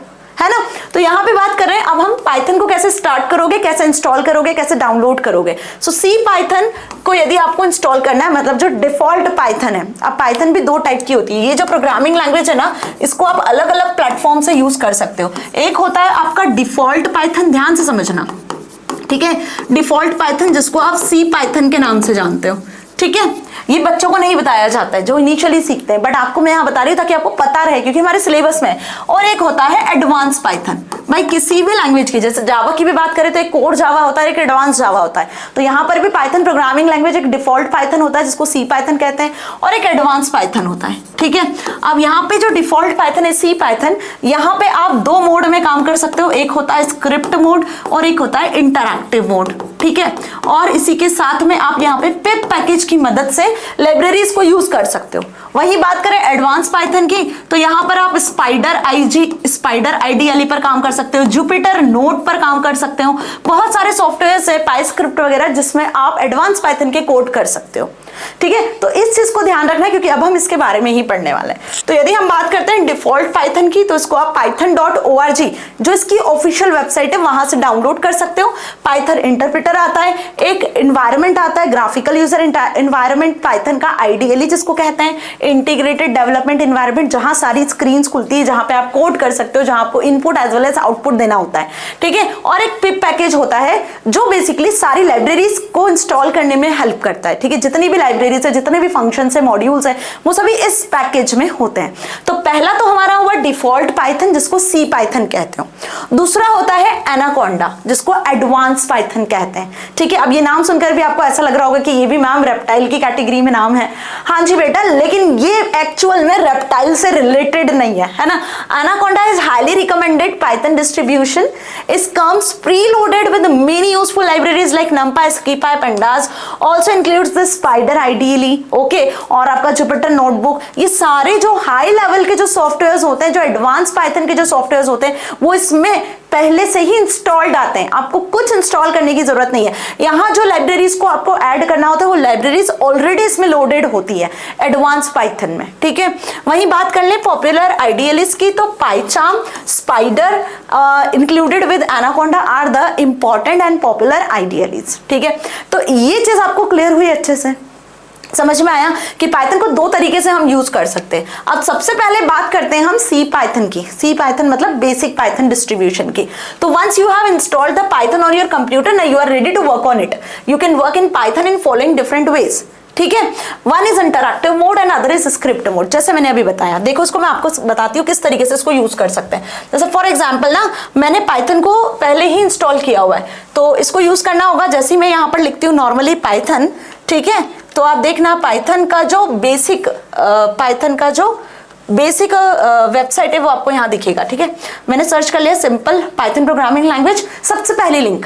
है ना। तो यहाँ पे बात कर रहे हैं अब हम पाइथन को कैसे स्टार्ट करोगे, कैसे इंस्टॉल करोगे, कैसे डाउनलोड करोगे। सो सी पाइथन को यदि आपको इंस्टॉल करना है, मतलब जो डिफॉल्ट पाइथन है, अब पाइथन भी 2 टाइप की होती है। ये जो प्रोग्रामिंग लैंग्वेज है ना, इसको आप अलग अलग प्लेटफॉर्म से यूज कर सकते हो। एक होता है आपका डिफॉल्ट पाइथन, ध्यान से समझना, ठीक है, डिफॉल्ट पाइथन जिसको आप सी पाइथन के नाम से जानते हो। ठीक है, ये बच्चों को नहीं बताया जाता है जो इनिशियली सीखते हैं, बट आपको मैं यहाँ बता रही हूँ ताकि आपको पता रहे, क्योंकि हमारे सिलेबस में है। और एक होता है एडवांस पाइथन, भाई किसी भी लैंग्वेज की, जैसे जावा की भी बात करें तो एक कोर जावा होता है, एक एडवांस जावा होता है। तो यहाँ पर भी पाइथन प्रोग्रामिंग लैंग्वेज एक डिफॉल्ट पाइथन होता है जिसको सी पाइथन कहते हैं, और एक एडवांस पाइथन होता है। ठीक है, अब यहाँ पे जो डिफॉल्ट पाइथन है सी पाइथन, यहाँ पे आप 2 मोड में काम कर सकते हो। एक होता है स्क्रिप्ट मोड और एक होता है इंटरैक्टिव मोड। ठीक है। और इसी के साथ में आप यहाँ पे पिप पैकेज की मदद से लाइब्रेरीज को यूज कर सकते हो। वही बात करें एडवांस पाइथन की, तो यहाँ पर आप स्पाइडर आईडीएलई पर काम कर सकते हो, जुपिटर नोट पर काम कर सकते हो। बहुत सारे सॉफ्टवेयर है पाइस्क्रिप्ट वगैरह जिसमें आप एडवांस पाइथन के कोड कर सकते हो, ठीक है। तो इस चीज को ध्यान रखना है क्योंकि अब हम इसके बारे में ही पढ़ने वाले हैं। तो यदि हम बात करते हैं डिफॉल्ट पाइथन की, तो इसको आप python.org जो इसकी ऑफिशियल वेबसाइट है वहां से डाउनलोड कर सकते हो। पाइथन इंटरप्रेटर आता है, एक एनवायरनमेंट आता है ग्राफिकल यूजर एनवायरनमेंट, पाइथन का आईडीएलई जिसको कहते हैं, इंटीग्रेटेड डेवलपमेंट एनवायरनमेंट जहां सारी स्क्रीन खुलती है, जहां पे आप कोड कर सकते हो, जहां आपको input as well as output देना होता है, ठीक है। और एक पिप पैकेज होता है जो बेसिकली सारी लाइब्रेरीज को इंस्टॉल करने में हेल्प करता है, ठीक है। जितनी भी लाइब्रेरीज है, जितने भी फंक्शंस है, मॉड्यूल्स है, वो सभी इस पैकेज में होते हैं। तो पहला तो हमारा हुआ डिफॉल्ट पाइथन जिसको सी पाइथन कहते हो। दूसरा होता है एनाकोंडा जिसको एडवांस पाइथन कहते हैं, ठीक है। अब ये नाम सुनकर भी आपको ऐसा लग रहा होगा कि ये भी मैम रेप्टाइल की कैटेगरी में नाम है। हाँ जी बेटा, लेकिन ये एक्चुअल में रेप्टाइल से रिलेटेड नहीं है ना। Anaconda is highly recommended Python distribution. It comes preloaded with many useful libraries like numpy, scipy, pandas, also includes the spider IDE, okay. और आपका जुपिटर नोटबुक, ये सारे जो हाई लेवल के जो सॉफ्टवेयर्स होते हैं, जो एडवांस पाइथन के जो सॉफ्टवेयर्स होते हैं, वो इसमें पहले से ही इंस्टॉल्ड आते हैं, आपको कुछ इंस्टॉल करने की जरूरत नहीं है। यहाँ जो लाइब्रेरीज को आपको ऐड करना होता है वो लाइब्रेरीज ऑलरेडी इसमें लोडेड होती है एडवांस पाइथन में, ठीक है। वहीं बात कर ले पॉपुलर आईडीएलईज की, तो PyCharm, Spyder included with Anaconda are the important and popular IDLEs, ठीक है। तो ये चीज आपको क्लियर हुई अच्छे से, समझ में आया कि पाइथन को दो तरीके से हम यूज कर सकते हैं। अब सबसे पहले बात करते हैं हम सी पाइथन की। सी पाइथन मतलब बेसिक पाइथन डिस्ट्रीब्यूशन की। तो once you have installed the Python on your computer, now you are ready to work on it. You can work in Python in following different ways, ठीक है। One is interactive mode and other is script mode, जैसे मैंने अभी बताया। देखो इसको मैं आपको बताती हूँ किस तरीके से इसको यूज कर सकते हैं। जैसे फॉर एग्जांपल ना, मैंने पाइथन को पहले ही इंस्टॉल किया हुआ है, तो इसको यूज करना होगा। जैसे मैं यहाँ पर लिखती हूँ नॉर्मली पाइथन, ठीक है, तो आप देखना पाइथन का जो बेसिक वेबसाइट है वो आपको यहाँ दिखेगा, ठीक है। मैंने सर्च कर लिया सिंपल पाइथन प्रोग्रामिंग लैंग्वेज, सबसे पहली लिंक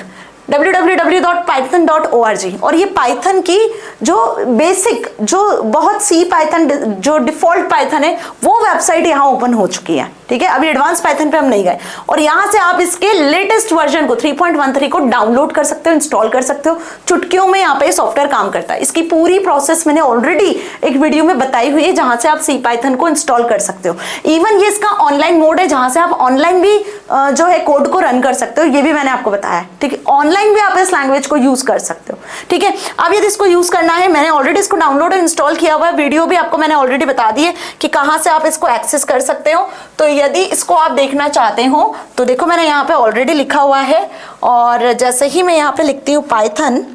www.python.org। और ये पाइथन की जो बेसिक, जो बहुत सी पाइथन, जो डिफॉल्ट पाइथन है, वो वेबसाइट यहाँ ओपन हो चुकी है, ठीक है। अभी एडवांस पाइथन पे हम नहीं गए। और यहाँ से आप इसके लेटेस्ट वर्जन को 3.13 को डाउनलोड कर सकते हो, इंस्टॉल कर सकते हो। चुटकियों में यहाँ पे सॉफ्टवेयर काम करता है। इसकी पूरी प्रोसेस मैंने ऑलरेडी एक वीडियो में बताई हुई है, जहां से आप सी पाइथन को इंस्टॉल कर सकते हो। इवन ये इसका ऑनलाइन मोड है, जहां से आप ऑनलाइन भी जो है कोड को रन कर सकते हो, ये भी मैंने आपको बताया है, ठीक है। ऑनलाइन भी आप इस लैंग्वेज को यूज कर सकते हो, ठीक है। अब यदि इसको यूज करना है, मैंने ऑलरेडी इसको डाउनलोड और इंस्टॉल किया हुआ है, वीडियो भी आपको मैंने ऑलरेडी बता दी है कि कहां से आप इसको एक्सेस कर सकते हो। तो यदि इसको आप देखना चाहते हो तो देखो मैंने यहाँ पे ऑलरेडी लिखा हुआ है, और जैसे ही मैं यहाँ पे लिखती हूँ पाइथन,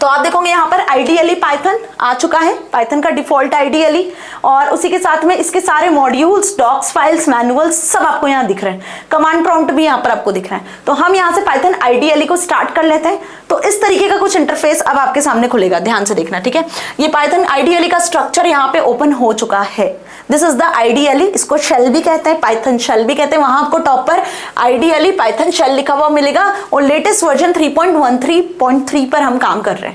तो आप देखोगे यहाँ पर आईडीएलई पाइथन आ चुका है, पाइथन का डिफॉल्ट आईडीएलई। और उसी के साथ में इसके सारे मॉड्यूल्स, डॉक्स, फाइल्स, मैनुअल्स सब आपको यहाँ दिख रहे हैं। कमांड प्रॉम्प्ट भी यहाँ पर आपको दिख रहा है। तो हम यहाँ से पाइथन आईडीएलई को स्टार्ट कर लेते हैं। तो इस तरीके का कुछ इंटरफेस अब आपके सामने खुलेगा, ध्यान से देखना, ठीक है। ये पाइथन आईडीएलई का स्ट्रक्चर यहाँ पे ओपन हो चुका है। दिस इज द आईडीएलई, इसको शेल भी कहते हैं, पाइथन शेल भी कहते हैं। वहां आपको टॉप पर आईडीएलई पाइथन शेल लिखा हुआ मिलेगा, और लेटेस्ट वर्जन 3.13.3 पर हम काम कर रहे हैं,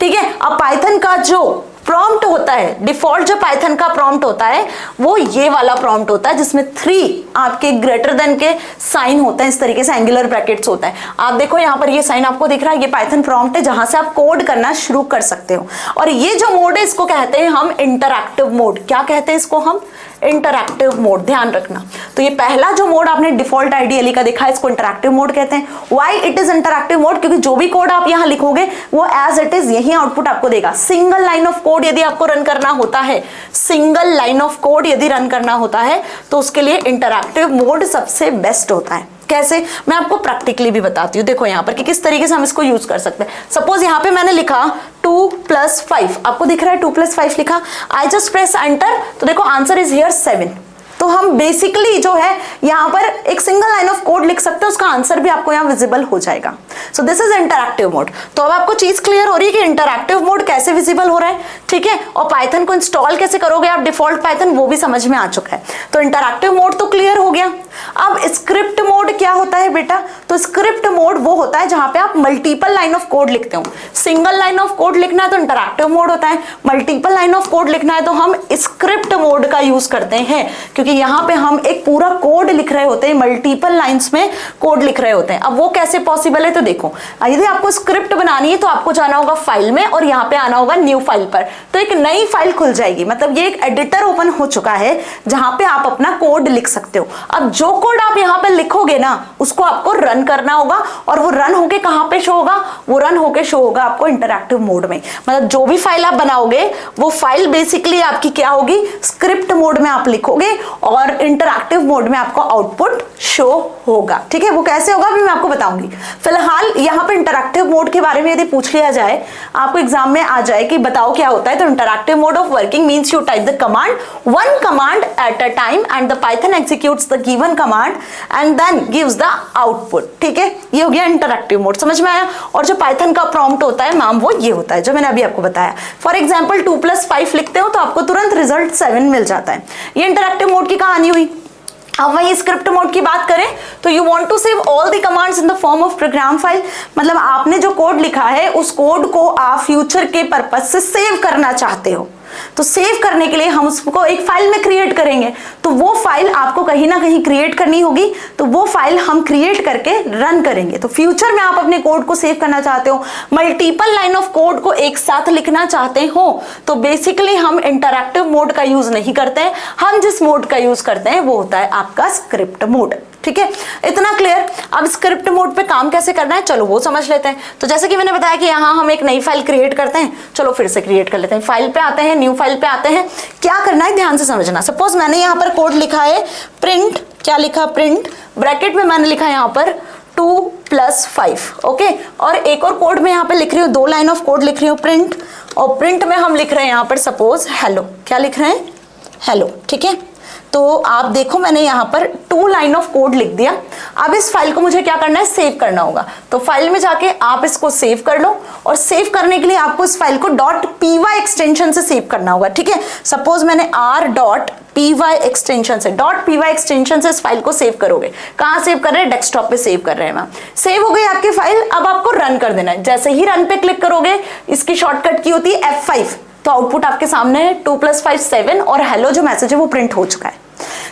ठीक है। अब पाइथन का जो प्रॉम्प्ट होता है, डिफॉल्ट जो पाइथन का प्रॉम्प्ट होता है, वो ये वाला प्रॉम्प्ट होता है जिसमें 3 आपके ग्रेटर देन के साइन होते हैं, इस तरीके से एंगुलर ब्रैकेट्स होता है। आप देखो यहाँ पर ये साइन आपको दिख रहा है, ये पाइथन प्रॉम्प्ट है जहां से आप कोड करना शुरू कर सकते हो। और ये जो मोड है इसको कहते हैं हम इंटरैक्टिव मोड। क्या कहते हैं इसको हम? इंटरैक्टिव मोड, ध्यान रखना। तो ये पहला जो मोड आपने डिफॉल्ट आईडीएलई का देखा है, इसको इंटरैक्टिव मोड कहते हैं। Why it is interactive mode? क्योंकि जो भी कोड आप यहाँ लिखोगे वो एज इट इज यही आउटपुट आपको देगा। सिंगल लाइन ऑफ कोड यदि आपको रन करना होता है, सिंगल लाइन ऑफ कोड यदि रन करना होता है, तो उसके लिए इंटरैक्टिव मोड सबसे बेस्ट होता है। कैसे? मैं आपको प्रैक्टिकली भी बताती हूँ। देखो यहाँ पर कि किस तरीके से हम इसको यूज कर सकते हैं। सपोज यहाँ पे मैंने लिखा 2+5, आपको दिख रहा है 2+5 लिखा। आई जस्ट प्रेस एंटर, तो देखो आंसर इज हियर 7। तो हम बेसिकली जो है यहाँ पर एक सिंगल लाइन ऑफ कोड लिख सकते हैं, उसका आंसर भी आपको यहाँ विजिबल हो जाएगा। So this is interactive mode. तो अब आपको चीज क्लियर हो रही है कि इंटरैक्टिव मोड कैसे विजिबल हो रहा है, ठीक है। और पाइथन को इंस्टॉल कैसे करोगे आप डिफॉल्ट पाइथन, वो भी समझ में आ चुका है। तो इंटरैक्टिव मोड तो क्लियर हो गया। अब स्क्रिप्ट मोड क्या होता है बेटा? तो स्क्रिप्ट मोड वो होता है जहां पे आप मल्टीपल लाइन ऑफ कोड लिखते हो। सिंगल लाइन ऑफ कोड लिखना है तो इंटरैक्टिव मोड होता है, मल्टीपल लाइन ऑफ कोड लिखना है तो हम स्क्रिप्ट मोड का यूज करते हैं, क्योंकि यहाँ पे हम एक पूरा कोड लिख रहे होते हैं, मल्टीपल लाइंस में कोड लिख रहे होते हैं। अब वो कैसे पॉसिबल है? तो देखो, यदि आपको स्क्रिप्ट बनानी है तो आपको जाना होगा फाइल में और यहाँ पे आना होगा न्यू फाइल पर, तो एक नई फाइल खुल जाएगी। मतलब ये एक एडिटर ओपन हो चुका है जहां पे आप अपना कोड लिख सकते हो। अब जो कोड आप यहाँ पे लिखोगे ना, उसको आपको रन करना होगा, और वो रन होके कहाँ पे शो होगा? वो रन होके शो होगा आपको इंटरैक्टिव मोड में। मतलब जो भी फाइल आप बनाओगे वो फाइल बेसिकली आपकी क्या होगी? स्क्रिप्ट मोड में आप लिखोगे और इंटरैक्टिव मोड में आपको आउटपुट शो होगा। ठीक है, वो कैसे होगा भी मैं आपको बताऊंगी। फिलहाल यहाँ पे इंटरैक्टिव मोड के बारे में यदि पूछ लिया जाए, आपको एग्जाम में आ जाए कि बताओ क्या होता है, तो interactive mode of working means you type the command one command at a time and the Python executes the given command and then gives the output. ठीक है, ये हो गया इंटरैक्टिव मोड, समझ में आया? और जो पाइथन का प्रॉम्प्ट होता है मैम, वो ये होता है जो मैंने अभी आपको बताया। फॉर एग्जाम्पल 2+5 लिखते हो तो आपको तुरंत रिजल्ट 7 मिल जाता है। ये इंटरैक्टिव मोड की कहानी हुई। अब वही स्क्रिप्ट मोड की बात करें तो you want to save all the commands in the form of program file. मतलब आपने जो कोड लिखा है उस कोड को आप फ्यूचर के पर्पज से सेव करना चाहते हो, तो सेव करने के लिए हम उसको एक फाइल में क्रिएट करेंगे। तो वो फाइल आपको कहीं ना कहीं क्रिएट करनी होगी, तो वो फाइल हम क्रिएट करके रन करेंगे। तो फ्यूचर में आप अपने कोड को सेव करना चाहते हो, मल्टीपल लाइन ऑफ कोड को एक साथ लिखना चाहते हो, तो बेसिकली हम इंटरैक्टिव मोड का यूज नहीं करते हैं। हम जिस मोड का यूज करते हैं वो होता है आपका स्क्रिप्ट मोड। ठीक है, इतना क्लियर? अब स्क्रिप्ट मोड पे काम कैसे करना है, चलो वो समझ लेते हैं। तो जैसे कि मैंने बताया कि यहाँ हम एक नई फाइल क्रिएट करते हैं, चलो फिर से क्रिएट कर लेते हैं। फाइल पे आते हैं, न्यू फाइल पे आते हैं। क्या करना है ध्यान से समझना। सपोज मैंने यहाँ पर कोड लिखा है प्रिंट, क्या लिखा? प्रिंट, ब्रैकेट में मैंने लिखा है यहाँ पर 2+5, ओके। और एक और कोड में यहाँ पे लिख रही हूँ, 2 लाइन ऑफ कोड लिख रही हूँ प्रिंट, और प्रिंट में हम लिख रहे हैं यहाँ पर सपोज हेलो। क्या लिख रहे हैं? हेलो। ठीक है, तो आप देखो मैंने यहाँ पर 2 लाइन ऑफ कोड लिख दिया। अब इस फाइल को मुझे क्या करना है? सेव करना होगा। तो फाइल में जाके आप इसको सेव कर लो, और सेव करने के लिए आपको इस फाइल को .py एक्सटेंशन से सेव करना होगा। ठीक है, सपोज मैंने r.py एक्सटेंशन से इस फाइल को सेव करोगे। कहाँ सेव कर रहे हैं? डेस्कटॉप पे सेव कर रहे हैं मैम। सेव हो गई आपकी फाइल। अब आपको रन कर देना है। जैसे ही रन पे क्लिक करोगे, इसकी शॉर्टकट की होती है F5, तो आउटपुट आपके सामने है 2+5 7, और हेलो जो मैसेज है वो प्रिंट हो चुका है।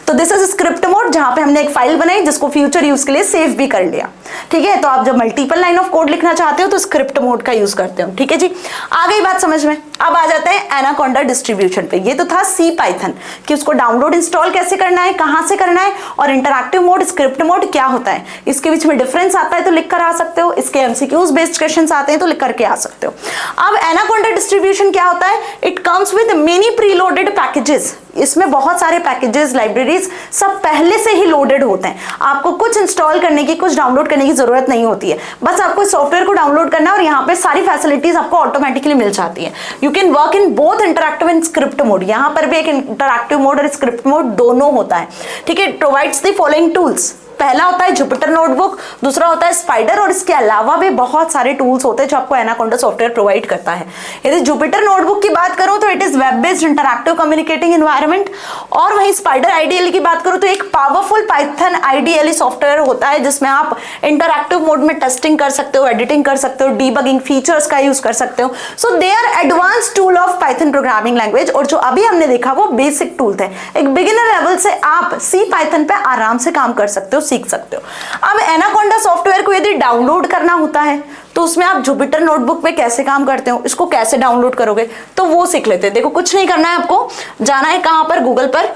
तो दिस इज स्क्रिप्ट मोड, जहां पे हमने एक फाइल बनाई जिसको फ्यूचर यूज के लिए सेव भी कर लिया। ठीक है, तो आप जब मल्टीपल लाइन ऑफ कोड लिखना चाहते हो तो स्क्रिप्ट मोड का यूज करते हो। ठीक है जी, आ गई बात समझ में। अब आ जाते हैं एनाकोंडा डिस्ट्रीब्यूशन पे। ये तो था सी पाइथन कि उसको डाउनलोड इंस्टॉल कैसे करना है, कहां से करना है, और इंटरैक्टिव मोड, स्क्रिप्ट मोड क्या होता है, इसके बीच में डिफरेंस आता है तो लिख कर आ सकते हो, इसके एमसीक्यूज बेस्ड क्वेश्चंस आते हैं तो लिख करके आ सकते हो। अब एनाकोंडा डिस्ट्रीब्यूशन क्या होता है? It comes with many preloaded packages. इसमें बहुत सारे पैकेजेस, लाइब्रेरीज सब पहले से ही लोडेड होते हैं। आपको कुछ इंस्टॉल करने की, कुछ डाउनलोड करने की जरूरत नहीं होती है। बस आपको सॉफ्टवेयर को डाउनलोड करना है और यहाँ पे सारी फैसिलिटीज आपको ऑटोमेटिकली मिल जाती है। You can work in both interactive and script mode. यहाँ पर भी एक इंटरैक्टिव मोड और स्क्रिप्ट मोड दोनों होता है। ठीक है, प्रोवाइड्स द फॉलोइंग टूल्स। पहला होता है जुपिटर नोटबुक, दूसरा होता है स्पाइडर, और इसके अलावा भी बहुत सारे टूल्स होते हैं जो आपको एनाकोंडा सॉफ्टवेयर प्रोवाइड करता है। यदि जुपिटर नोटबुक की बात करूं तो it is web based interactive communicating environment, और वहीं स्पाइडर आईडीएल की बात करूं तो एक पावरफुल पाइथन आईडीएल सॉफ्टवेयर होता है जिसमें आप इंटरैक्टिव मोड में टेस्टिंग कर सकते हो, एडिटिंग कर सकते हो, डीबगिंग फीचर्स का यूज कर सकते हो। So they are advance tool of Python programming language, और जो अभी हमने देखा वो बेसिक टूल थे। एक बिगिनर लेवल से आप सी पाइथन पे आराम से काम कर सकते हो, सीख सकते हो। अब एनाकोंडा सॉफ्टवेयर को यदि डाउनलोड करना होता है तो उसमें आप जुपिटर नोटबुक पे कैसे काम करते हो, इसको कैसे डाउनलोड करोगे, तो वो सीख लेते हैं। देखो कुछ नहीं करना है, आपको जाना है कहां पर? गूगल पर।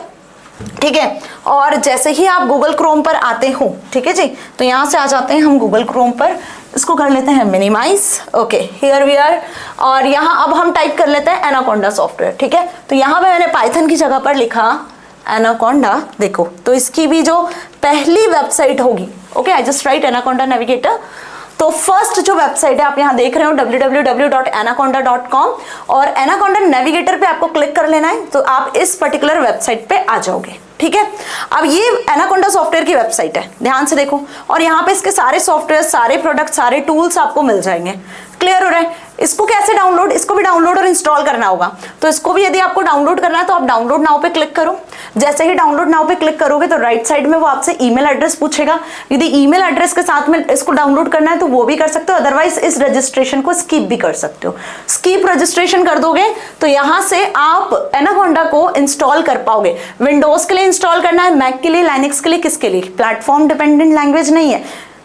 ठीक है, और जैसे ही आप गूगल क्रोम पर आते हो, ठीक है जी, तो यहां से आ जाते हैं हम गूगल क्रोम पर। इसको कर लेते हैं minimize, okay, here we are. और यहां अब हम टाइप कर लेते हैं एनाकोंडा सॉफ्टवेयर। ठीक है, तो यहां पे मैंने पाइथन की जगह पर लिखा एनाकोंडा। देखो तो इसकी भी जो पहली वेबसाइट होगी, okay, I just right anaconda navigator. तो फर्स्ट जो वेबसाइट है आप यहाँ देख रहे हो www.anaconda.com, और एनाकोंडा नेविगेटर पे आपको क्लिक कर लेना है तो आप इस पर्टिकुलर वेबसाइट पे आ जाओगे। ठीक है, अब ये एनाकोंडा सॉफ्टवेयर की वेबसाइट है, ध्यान से देखो, और यहाँ पे इसके सारे सॉफ्टवेयर, सारे प्रोडक्ट, सारे टूल्स आपको मिल जाएंगे। क्लियर हो रहा है? इसको कैसे डाउनलोड, इसको भी डाउनलोड और इंस्टॉल करना होगा। तो इसको भी यदि आपको डाउनलोड करना है तो आप डाउनलोड नाउ पे क्लिक करो। जैसे ही डाउनलोड नाउ पे क्लिक करोगे तो राइट साइड में वो आपसे ईमेल एड्रेस पूछेगा। यदि ईमेल एड्रेस के साथ में इसको डाउनलोड करना है तो वो भी कर सकते हो, अदरवाइज इस रजिस्ट्रेशन को स्किप भी कर सकते हो। स्किप रजिस्ट्रेशन कर दोगे तो यहां से आप एनाकोंडा को इंस्टॉल कर पाओगे। विंडोज के लिए इंस्टॉल करना है, मैक के लिए, लाइनक्स के लिए, किसके लिए? प्लेटफॉर्म डिपेंडेंट लैंग्वेज नहीं है,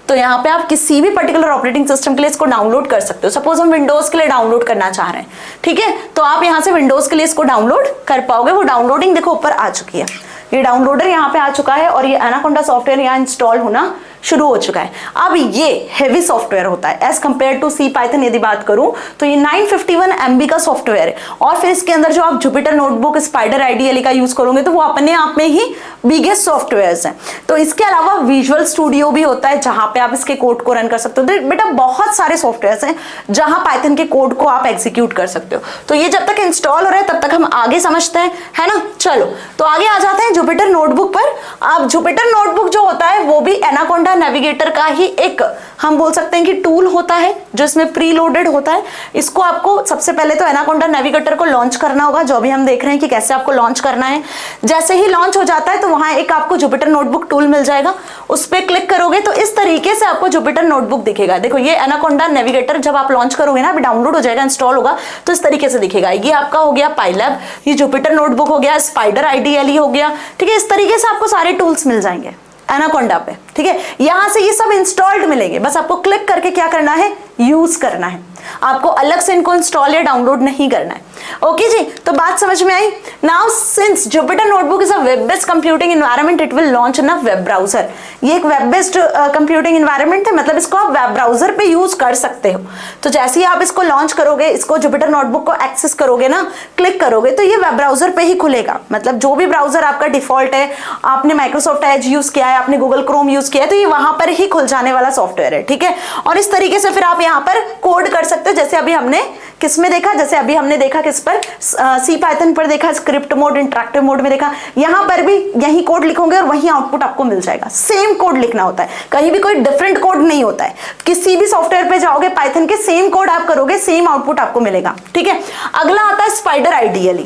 तो यहाँ पे आप किसी भी पर्टिकुलर ऑपरेटिंग सिस्टम के लिए इसको डाउनलोड कर सकते हो। सपोज हम विंडोज के लिए डाउनलोड करना चाह रहे हैं, ठीक है, तो आप यहाँ से विंडोज के लिए इसको डाउनलोड कर पाओगे। वो डाउनलोडिंग देखो ऊपर आ चुकी है, ये डाउनलोडर यहाँ पे आ चुका है और ये एनाकोंडा सॉफ्टवेयर यहाँ इंस्टॉल होना शुरू हो चुका है। अब ये हेवी सॉफ्टवेयर होता है as compare to C Python. यदि बात करूं तो ये 951 MB का सॉफ्टवेयर है और फिर इसके अंदर जो आप जुपिटर नोटबुक, स्पाइडर आईडीएल का यूज करोगे तो वो अपने आप में ही बिगेस्ट सॉफ्टवेयर्स हैं। तो इसके अलावा विजुअल स्टूडियो भी होता है जहां पे आप इसके कोड को रन कर सकते हो। तो बेटा बहुत सारे सॉफ्टवेयर्स हैं जहां पाइथन के कोड को आप एग्जीक्यूट कर सकते हो। तो ये जब तक इंस्टॉल हो रहा है तब तक हम आगे समझते हैं, है ना। चलो तो आगे आ जाते हैं जुपिटर नोटबुक पर। अब जुपिटर नोटबुक जो होता है वो भी एनाकोंडा नेविगेटर का ही एक हम बोल सकते हैं कि टूल होता है जो इसमें प्री लोडेड होता है। इसको आपको सबसे पहले तो एनाकोंडा नेविगेटर को लॉन्च करना होगा, जो भी हम देख रहे हैं कि कैसे आपको लॉन्च करना है। जैसे ही लॉन्च हो जाता है तो वहां एक आपको जुपिटर नोटबुक टूल मिल जाएगा, उस पर क्लिक करोगे तो इस तरीके से आपको जुपिटर नोटबुक दिखेगा। देखो ये एनाकोंडा नेविगेटर जब आप लॉन्च करोगे ना, अभी डाउनलोड हो जाएगा, इंस्टॉल होगा तो इस तरीके से दिखेगा। ये आपका हो गया पाइलैब, ये जुपिटर नोटबुक हो गया, स्पाइडर आईडीएल हो गया, ठीक है। इस तरीके से आपको सारे टूल्स मिल जाएंगे एनाकोंडा पे, ठीक है। यहां से ये सब इंस्टॉल्ड मिलेंगे, बस आपको क्लिक करके क्या करना है, यूज करना है। आपको अलग से इनको इंस्टॉल या डाउनलोड नहीं करना है। ओके जी, तो बात समझ में आई। Now since Jupyter notebook is a web based computing environment, it will launch in a web browser. ये एक वेब बेस्ड कंप्यूटिंग एनवायरनमेंट है, मतलब इसको आप वेब ब्राउजर पे यूज कर सकते हो। तो जैसे ही आप इसको लॉन्च करोगे, इसको जुपिटर नोटबुक को एक्सेस करोगे ना, क्लिक करोगे तो ये वेब ब्राउजर पे ही खुलेगा। मतलब जो भी ब्राउजर आपका डिफॉल्ट है, आपने माइक्रोसॉफ्ट एज यूज किया है, आपने गूगल क्रोम यूज किया है, तो ये वहां पर ही खुल जाने वाला सॉफ्टवेयर है, ठीक है। और इस तरीके से फिर आप यहाँ पर कोड कर सकते हो। जैसे अभी हमने किस में देखा, जैसे अभी हमने देखा किस पर, सी पाइथन पर देखा, स्क्रिप्ट मोड, इंटरैक्टिव मोड में देखा। यहां पर भी यही कोड लिखोगे और वही आउटपुट आपको मिल जाएगा। सेम कोड लिखना होता है, कहीं भी कोई डिफरेंट कोड नहीं होता है। किसी भी सॉफ्टवेयर पे जाओगे पाइथन के, सेम कोड आप करोगे, सेम आउटपुट आपको मिलेगा, ठीक है। अगला आता है spider IDL.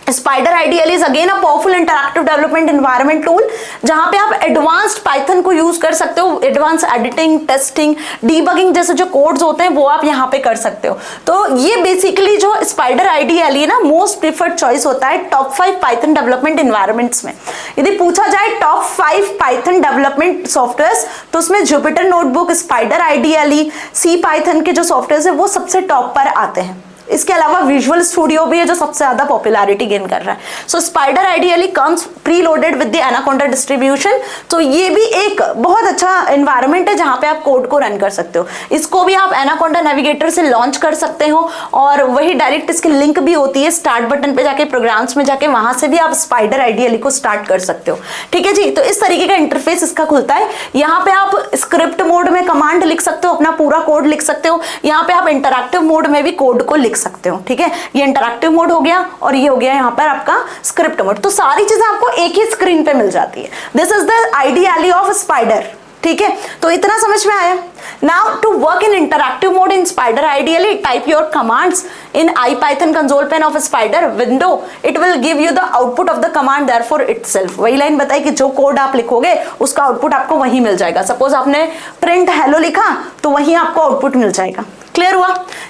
Spider IDL is again a powerful interactive development environment tool, जहां पे आप एडवांस्ड पाइथन को यूज कर सकते हो। एडवांस एडिटिंग, टेस्टिंग, डीबगिंग जैसे जो कोड्स होते हैं वो आप यहाँ पे कर सकते हो। तो ये बेसिकली जो स्पाइडर आईडीएल है ना, मोस्ट प्रिफर्ड चॉइस होता है टॉप 5 पाइथन डेवलपमेंट एनवायरमेंट्स में। यदि पूछा जाए टॉप 5 पाइथन डेवलपमेंट सॉफ्टवेयर तो उसमें जुपिटर नोटबुक, स्पाइडर आईडीएल, सी पाइथन के जो सॉफ्टवेयर है वो सबसे टॉप पर आते हैं। इसके अलावा विजुअल स्टूडियो भी है जो सबसे ज्यादा पॉपुलैरिटी गेन कर रहा है। So Spyder IDL comes pre loaded with the Anaconda distribution. तो ये भी एक बहुत अच्छा एनवायरनमेंट है जहां पे आप कोड को रन कर सकते हो। इसको भी आप एनाकोंडा नेविगेटर से लॉन्च कर सकते हो और वही डायरेक्ट इसकी लिंक भी होती है, स्टार्ट बटन पे जाके प्रोग्राम्स में जाके वहां से भी आप स्पाइडर आईडीएल को स्टार्ट कर सकते हो, ठीक है जी। तो इस तरीके का इंटरफेस इसका खुलता है। यहाँ पे आप स्क्रिप्ट मोड में कमांड लिख सकते हो, अपना पूरा कोड लिख सकते हो। यहाँ पे आप इंटरैक्टिव मोड में भी कोड को लिख सकते हो, ठीक है। ये इंटरैक्टिव मोड हो गया और ये हो गया यहाँ पर आपका स्क्रिप्ट मोड। तो सारी चीजें आपको एक ही स्क्रीन पे मिल जाती है। This is the IDL of Spyder, ठीक है। तो इतना समझ में आया। Now to work in interactive mode in Spyder IDL, type your commands in IPython console pane of Spyder window, it will give you the output of the command therefore itself. वही line बताई कि जो code आप लिखोगे उसका output आपको वही मिल जाएगा। सपोज आपने प्रिंट हेलो लिखा तो वही आपको आउटपुट मिल जाएगा। क्लियर हुआ?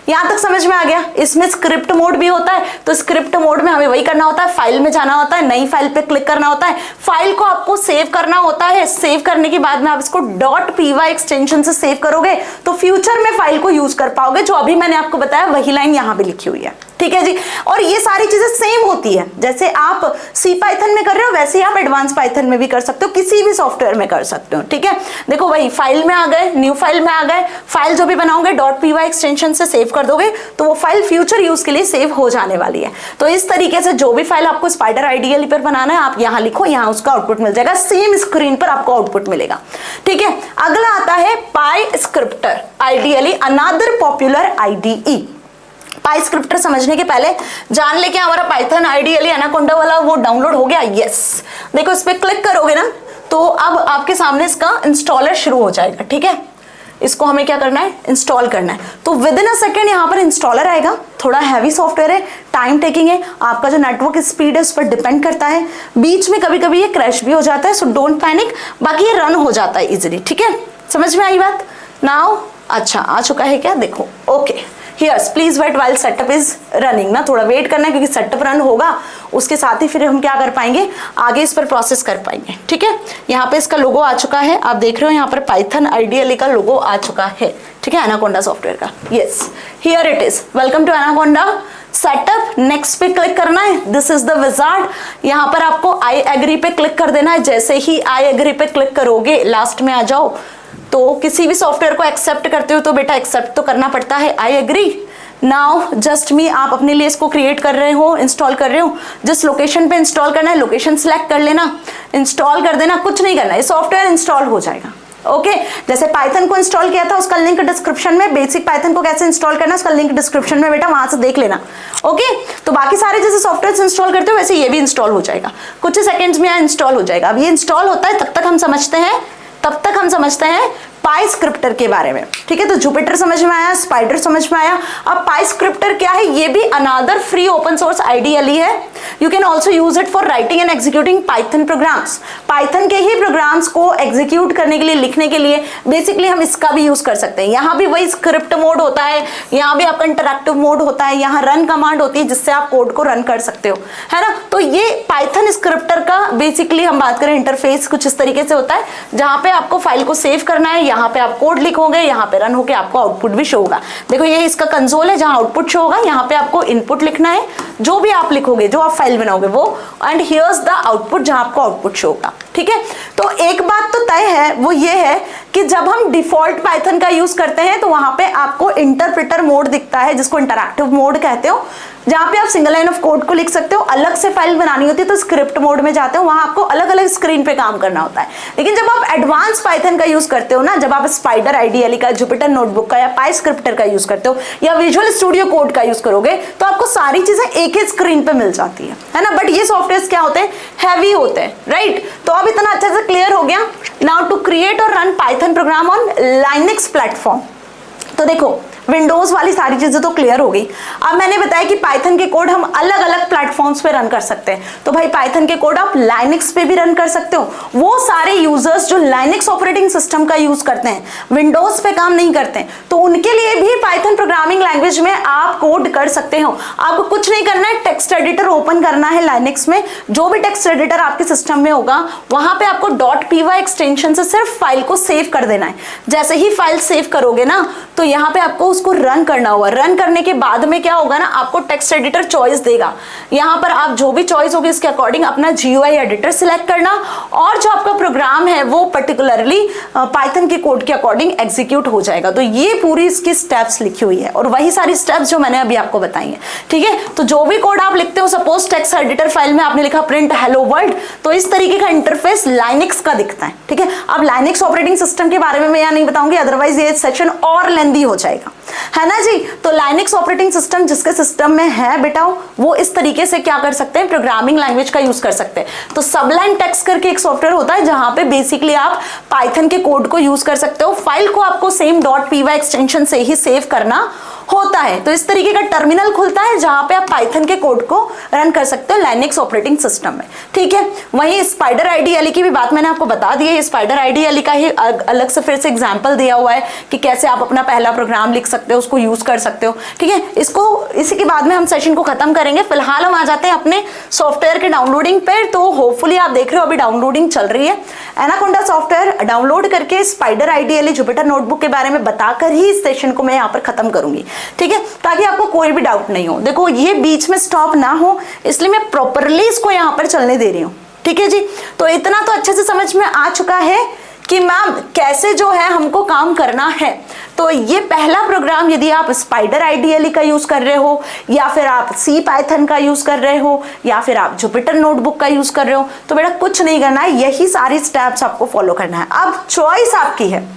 यहां तक समझ में आ गया। इसमें स्क्रिप्ट मोड भी होता है, तो स्क्रिप्ट मोड में हमें वही करना होता है, फाइल में जाना होता है, नई फाइल पे क्लिक करना होता है, फाइल को आपको सेव करना होता है। सेव करने के बाद में आप इसको .py एक्सटेंशन से सेव करोगे तो फ्यूचर में फाइल को यूज कर पाओगे। जो अभी मैंने आपको बताया वही लाइन यहां भी लिखी हुई है, ठीक है जी। और ये सारी चीजें सेम होती है, जैसे आप सी पाइथन में कर रहे हो वैसे ही आप एडवांस पाइथन में भी कर सकते हो, किसी भी सॉफ्टवेयर में कर सकते हो, ठीक है। देखो वही फाइल में आ गए, न्यू फाइल में आ गए, फाइल जो भी बनाओगे .py एक्सटेंशन से सेव कर दोगे तो वो फाइल फ्यूचर यूज के लिए सेव हो जाने वाली है। तो इस तरीके से जो भी फाइल आपको स्पाइडर आईडीएल पर बनाना है आप यहाँ लिखो, यहाँ उसका आउटपुट मिल जाएगा, सेम स्क्रीन पर आपको आउटपुट मिलेगा, ठीक है। अगला आता है पाइस्क्रिप्टर आईडीएल, अनदर पॉपुलर IDE। पाइस्क्रिप्टर समझने के पहले जान ले कि हमारा पाइथन आईडीएल एनाकोंडा वाला वो डाउनलोड हो गया। यस, देखो इस पे क्लिक करोगे ना तो अब आपके सामने इसका इंस्टॉलर शुरू हो जाएगा, ठीक है। इसको हमें क्या करना है, इंस्टॉल करना है। तो विद इन अ सेकेंड यहाँ पर इंस्टॉलर आएगा, थोड़ा हैवी सॉफ्टवेयर है, टाइम टेकिंग है, आपका जो नेटवर्क स्पीड है उस पर डिपेंड करता है, बीच में कभी कभी ये क्रैश भी हो जाता है, सो डोंट पैनिक, बाकी ये रन हो जाता है इजिली। ठीक है, समझ में आई बात? नाउ अच्छा आ चुका है क्या, देखो okay here's please wait while setup is running ना, थोड़ा वेट करना है क्योंकि सेटअप रन होगा उसके साथ ही फिर हम क्या कर पाएंगे, आगे इस पर प्रोसेस कर पाएंगे। ठीक है, यहाँ पे इसका लोगो आ चुका है, आप देख रहे हो यहाँ पर पाइथन आइडियली का लोगो आ चुका है। ठीक है, एनाकोंडा सॉफ्टवेयर का, yes here it is, welcome to Anaconda setup. Next पे क्लिक करना है, दिस इज द विजार्ड, यहाँ पर आपको आई एग्री पे क्लिक कर देना है। जैसे ही आई एग्री पे क्लिक करोगे, लास्ट में आ जाओ, तो किसी भी सॉफ्टवेयर को एक्सेप्ट करते हो तो बेटा एक्सेप्ट तो करना पड़ता है, आई एग्री। नाउ जस्ट मी, आप अपने लिए इसको क्रिएट कर रहे हो, इंस्टॉल कर रहे हो, जिस लोकेशन पे इंस्टॉल करना है लोकेशन सिलेक्ट कर लेना, इंस्टॉल कर देना, कुछ नहीं करना, ये सॉफ्टवेयर इंस्टॉल हो जाएगा। ओके जैसे पाइथन को इंस्टॉल किया था उसका लिंक डिस्क्रिप्शन में, बेसिक पाइथन को कैसे इंस्टॉल करना है उसका लिंक डिस्क्रिप्शन में बेटा, वहां से देख लेना। ओके तो बाकी सारे जैसे सॉफ्टवेयर इंस्टॉल करते हो वैसे ये भी इंस्टॉल हो जाएगा, कुछ ही सेकंड्स में इंस्टॉल हो जाएगा। अब ये इंस्टॉल होता है तब तक हम समझते हैं पाई स्क्रिप्टर के बारे में। ठीक है, तो जुपिटर समझ में आया, स्पाइडर समझ में आया। अब पाई स्क्रिप्टर क्या है, ये भी another free open source ideally है, you can also use it for writing and executing Python programs. Python के ही प्रोग्राम्स को एग्जीक्यूट करने के लिए, लिखने के लिए बेसिकली हम इसका भी यूज कर सकते हैं। यहाँ भी वही स्क्रिप्ट मोड होता है, यहाँ भी आपका इंटरैक्टिव मोड होता है, यहाँ रन कमांड होती है जिससे आप कोड को रन कर सकते हो, है ना। तो ये पाइथन स्क्रिप्टर का बेसिकली हम बात करें इंटरफेस कुछ इस तरीके से होता है, जहां पे आपको फाइल को सेव करना है, यहाँ पे आप कोड लिखोगे, यहाँ पे रन होके आपको आउटपुट भी शो होगा। देखो ये इसका कंसोल है जहां आउटपुट शो होगा, यहाँ पे आपको इनपुट लिखना है, जो भी आप लिखोगे, जो आप फाइल बनाओगे वो, एंड हियर्स द आउटपुट जहां आपको आउटपुट शो होगा। ठीक है, तो एक बात तो तय है, वो ये है कि जब हम डिफॉल्ट पाइथन का यूज करते हैं तो वहां पे आपको इंटरप्रेटर मोड दिखता है, जिसको इंटरैक्टिव मोड कहते हो, जहां पे आप सिंगल लाइन ऑफ कोड को लिख सकते हो। अलग से फाइल बनानी होती है तो स्क्रिप्ट मोड में जाते हो, वहां आपको अलग अलग स्क्रीन पे काम करना होता है। लेकिन जब आप एडवांस पाइथन का यूज करते हो ना, जब आप स्पाइडर आइडियली का, जुपिटर नोटबुक का या पाई स्क्रिप्टर का यूज करते हो या विजुअल स्टूडियो कोड का यूज करोगे, तो आपको सारी चीजें एक ही स्क्रीन पे मिल जाती है ना। बट ये सॉफ्टवेयर क्या होते हैं, हैवी होते हैं, राइट। तो अब इतना अच्छे से क्लियर हो गया। नाउ टू क्रिएट और run Python programme on Linux platform, तो देखो विंडोज वाली सारी चीजें तो क्लियर हो गई। अब मैंने बताया कि पाइथन के कोड हम अलग अलग प्लेटफॉर्म्स पे रन कर सकते हैं, तो भाई पाइथन के कोड आप लाइनक्स पे भी रन कर सकते हो। वो सारे यूजर्स जो लाइनक्स ऑपरेटिंग सिस्टम का यूज करते हैं, विंडोज पे काम नहीं करते हैं, तो उनके लिए भी पाइथन प्रोग्रामिंग लैंग्वेज में आप कोड कर सकते हो। आपको कुछ नहीं करना है, टेक्स्ट एडिटर ओपन करना है लाइनक्स में, जो भी टेक्स्ट एडिटर आपके सिस्टम में होगा वहां पे आपको .py एक्सटेंशन से सिर्फ फाइल को सेव कर देना है। जैसे ही फाइल सेव करोगे ना, तो यहाँ पे आपको उसको रन करना होगा। रन करने के बाद में क्या होगा ना, आपको टेक्स्ट एडिटर चॉइस देगा, यहाँ पर आप जो भी चॉइस होगी इसके अकॉर्डिंग अपना GUI एडिटर सिलेक्ट करना, और जो आपका प्रोग्राम है वो पर्टिकुलरली पाइथन के कोड के अकॉर्डिंग एग्जीक्यूट हो जाएगा। तो ये पूरी इसकी स्टेप्स लिखी हुई है और वही सारी स्टेप्स जो मैंने अभी आपको बताई है। ठीक है, तो जो भी कोड आप लिखते हो, सपोज टेक्स्ट एडिटर फाइल में आपने लिखा प्रिंट हेलो वर्ल्ड, तो इस तरीके का इंटरफेस लाइनक्स का दिखता है। ठीक है, अब लाइनक्स ऑपरेटिंग सिस्टम के बारे में मैं यहाँ नहीं बताऊंगी, अदरवाइज ये सेशन और लेंदी हो जाएगा, है ना जी। तो लाइनक्स ऑपरेटिंग सिस्टम जिसके सिस्टम में है बेटा, वो इस तरीके से क्या कर सकते हैं, प्रोग्रामिंग लैंग्वेज का यूज कर सकते हैं। तो सबलाइन टेक्स्ट करके एक सॉफ्टवेयर होता है जहां पे बेसिकली आप पाइथन के कोड को यूज कर सकते हो। फाइल को आपको सेम .py एक्सटेंशन से ही सेव करना होता है। तो इस तरीके का टर्मिनल खुलता है जहां पे आप पाइथन के कोड को रन कर सकते हो लाइनक्स ऑपरेटिंग सिस्टम में। ठीक है, वहीं स्पाइडर आइडियली की भी बात मैंने आपको बता दी है। स्पाइडर आइडियली का ही अलग से फिर से एग्जांपल दिया हुआ है कि कैसे आप अपना पहला प्रोग्राम लिख सकते हो, उसको यूज कर सकते हो। ठीक है, इसको इसी के बाद में हम सेशन को खत्म करेंगे। फिलहाल हम आ जाते हैं अपने सॉफ्टवेयर के डाउनलोडिंग पे। तो होपफुली आप देख रहे हो अभी डाउनलोडिंग चल रही है। एनाकोंडा सॉफ्टवेयर डाउनलोड करके स्पाइडर आइडियली जुपिटर नोटबुक के बारे में बताकर ही इस सेशन को मैं यहाँ पर खत्म करूंगी। ठीक है, ताकि आपको कोई भी डाउट नहीं हो। देखो ये बीच में स्टॉप ना हो, इसलिए मैं प्रॉपरली इसको यहाँ पर चलने दे रही हूँ। ठीक है जी, तो इतना तो अच्छे से समझ में आ चुका है कि मैम कैसे जो है हमको काम करना है। तो ये पहला प्रोग्राम यदि आप स्पाइडर आइडियली का यूज कर रहे हो, या फिर आप सी पाइथन का यूज कर रहे हो, या फिर आप जुपिटर नोटबुक का यूज कर रहे हो, तो बेटा कुछ नहीं करना है, यही सारी स्टेप्स आपको फॉलो करना है। अब चॉइस आपकी है,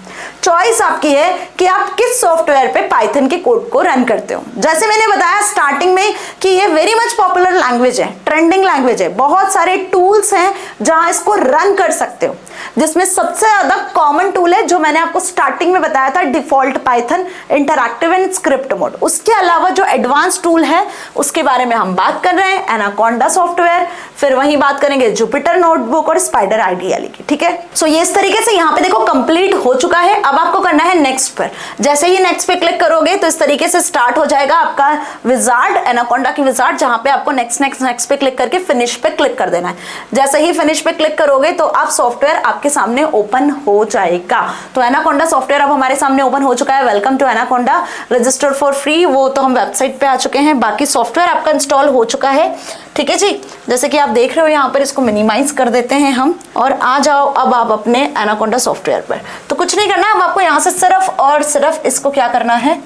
चॉइस आपकी है कि आप किस सॉफ्टवेयर पे पाइथन के कोड को रन करते हो। जैसे मैंने बताया स्टार्टिंग में कि ये वेरी मच पॉपुलर लैंग्वेज है, ट्रेंडिंग लैंग्वेज है, बहुत सारे टूल्स हैं जहां इसको रन कर सकते हो। जिसमें सबसे ज्यादा कॉमन टूल है जो मैंने आपको स्टार्टिंग में बताया था, default Python interactive and script mode. उसके अलावा जो एडवांस टूल है उसके बारे में हम बात कर रहे हैं, एनाकोंडा सॉफ्टवेयर, फिर वहीं बात करेंगे जुपिटर नोटबुक और स्पाइडर आईडीएल की, ठीक है। सो ये इस तरीके से यहाँ पे देखो कंप्लीट हो चुका है। अब आपको करना है नेक्स्ट पर। जैसे ही नेक्स्ट पे क्लिक करोगे तो इस तरीके से स्टार्ट हो जाएगा आपका विजार्ड, एनाकोंडा की विजार्ड, जहां पे आपको नेक्स्ट पे क्लिक करके फिनिश पे क्लिक कर देना है। जैसे ही फिनिश पे क्लिक करोगे तो आप सॉफ्टवेयर आपके सामने ओपन हो जाएगा। तो एनाकोंडा सॉफ्टवेयर अब हमारे सामने ओपन हो चुका है। Welcome to Anaconda, register for free, वो तो हम वेबसाइट पे आ चुके हैं। बाकी सॉफ्टवेयर आपका इंस्टॉल हो चुका है, ठीक है जी। जैसे कि आप देख रहे हो यहाँ पर, इसको मिनिमाइज कर देते हैं हम और आ जाओ अब आप अपने एनाकोंडा सॉफ्टवेयर पर। तो कुछ नहीं करना है, अब आपको यहाँ से सिर्फ और सिर्फ इसको क्या करना है,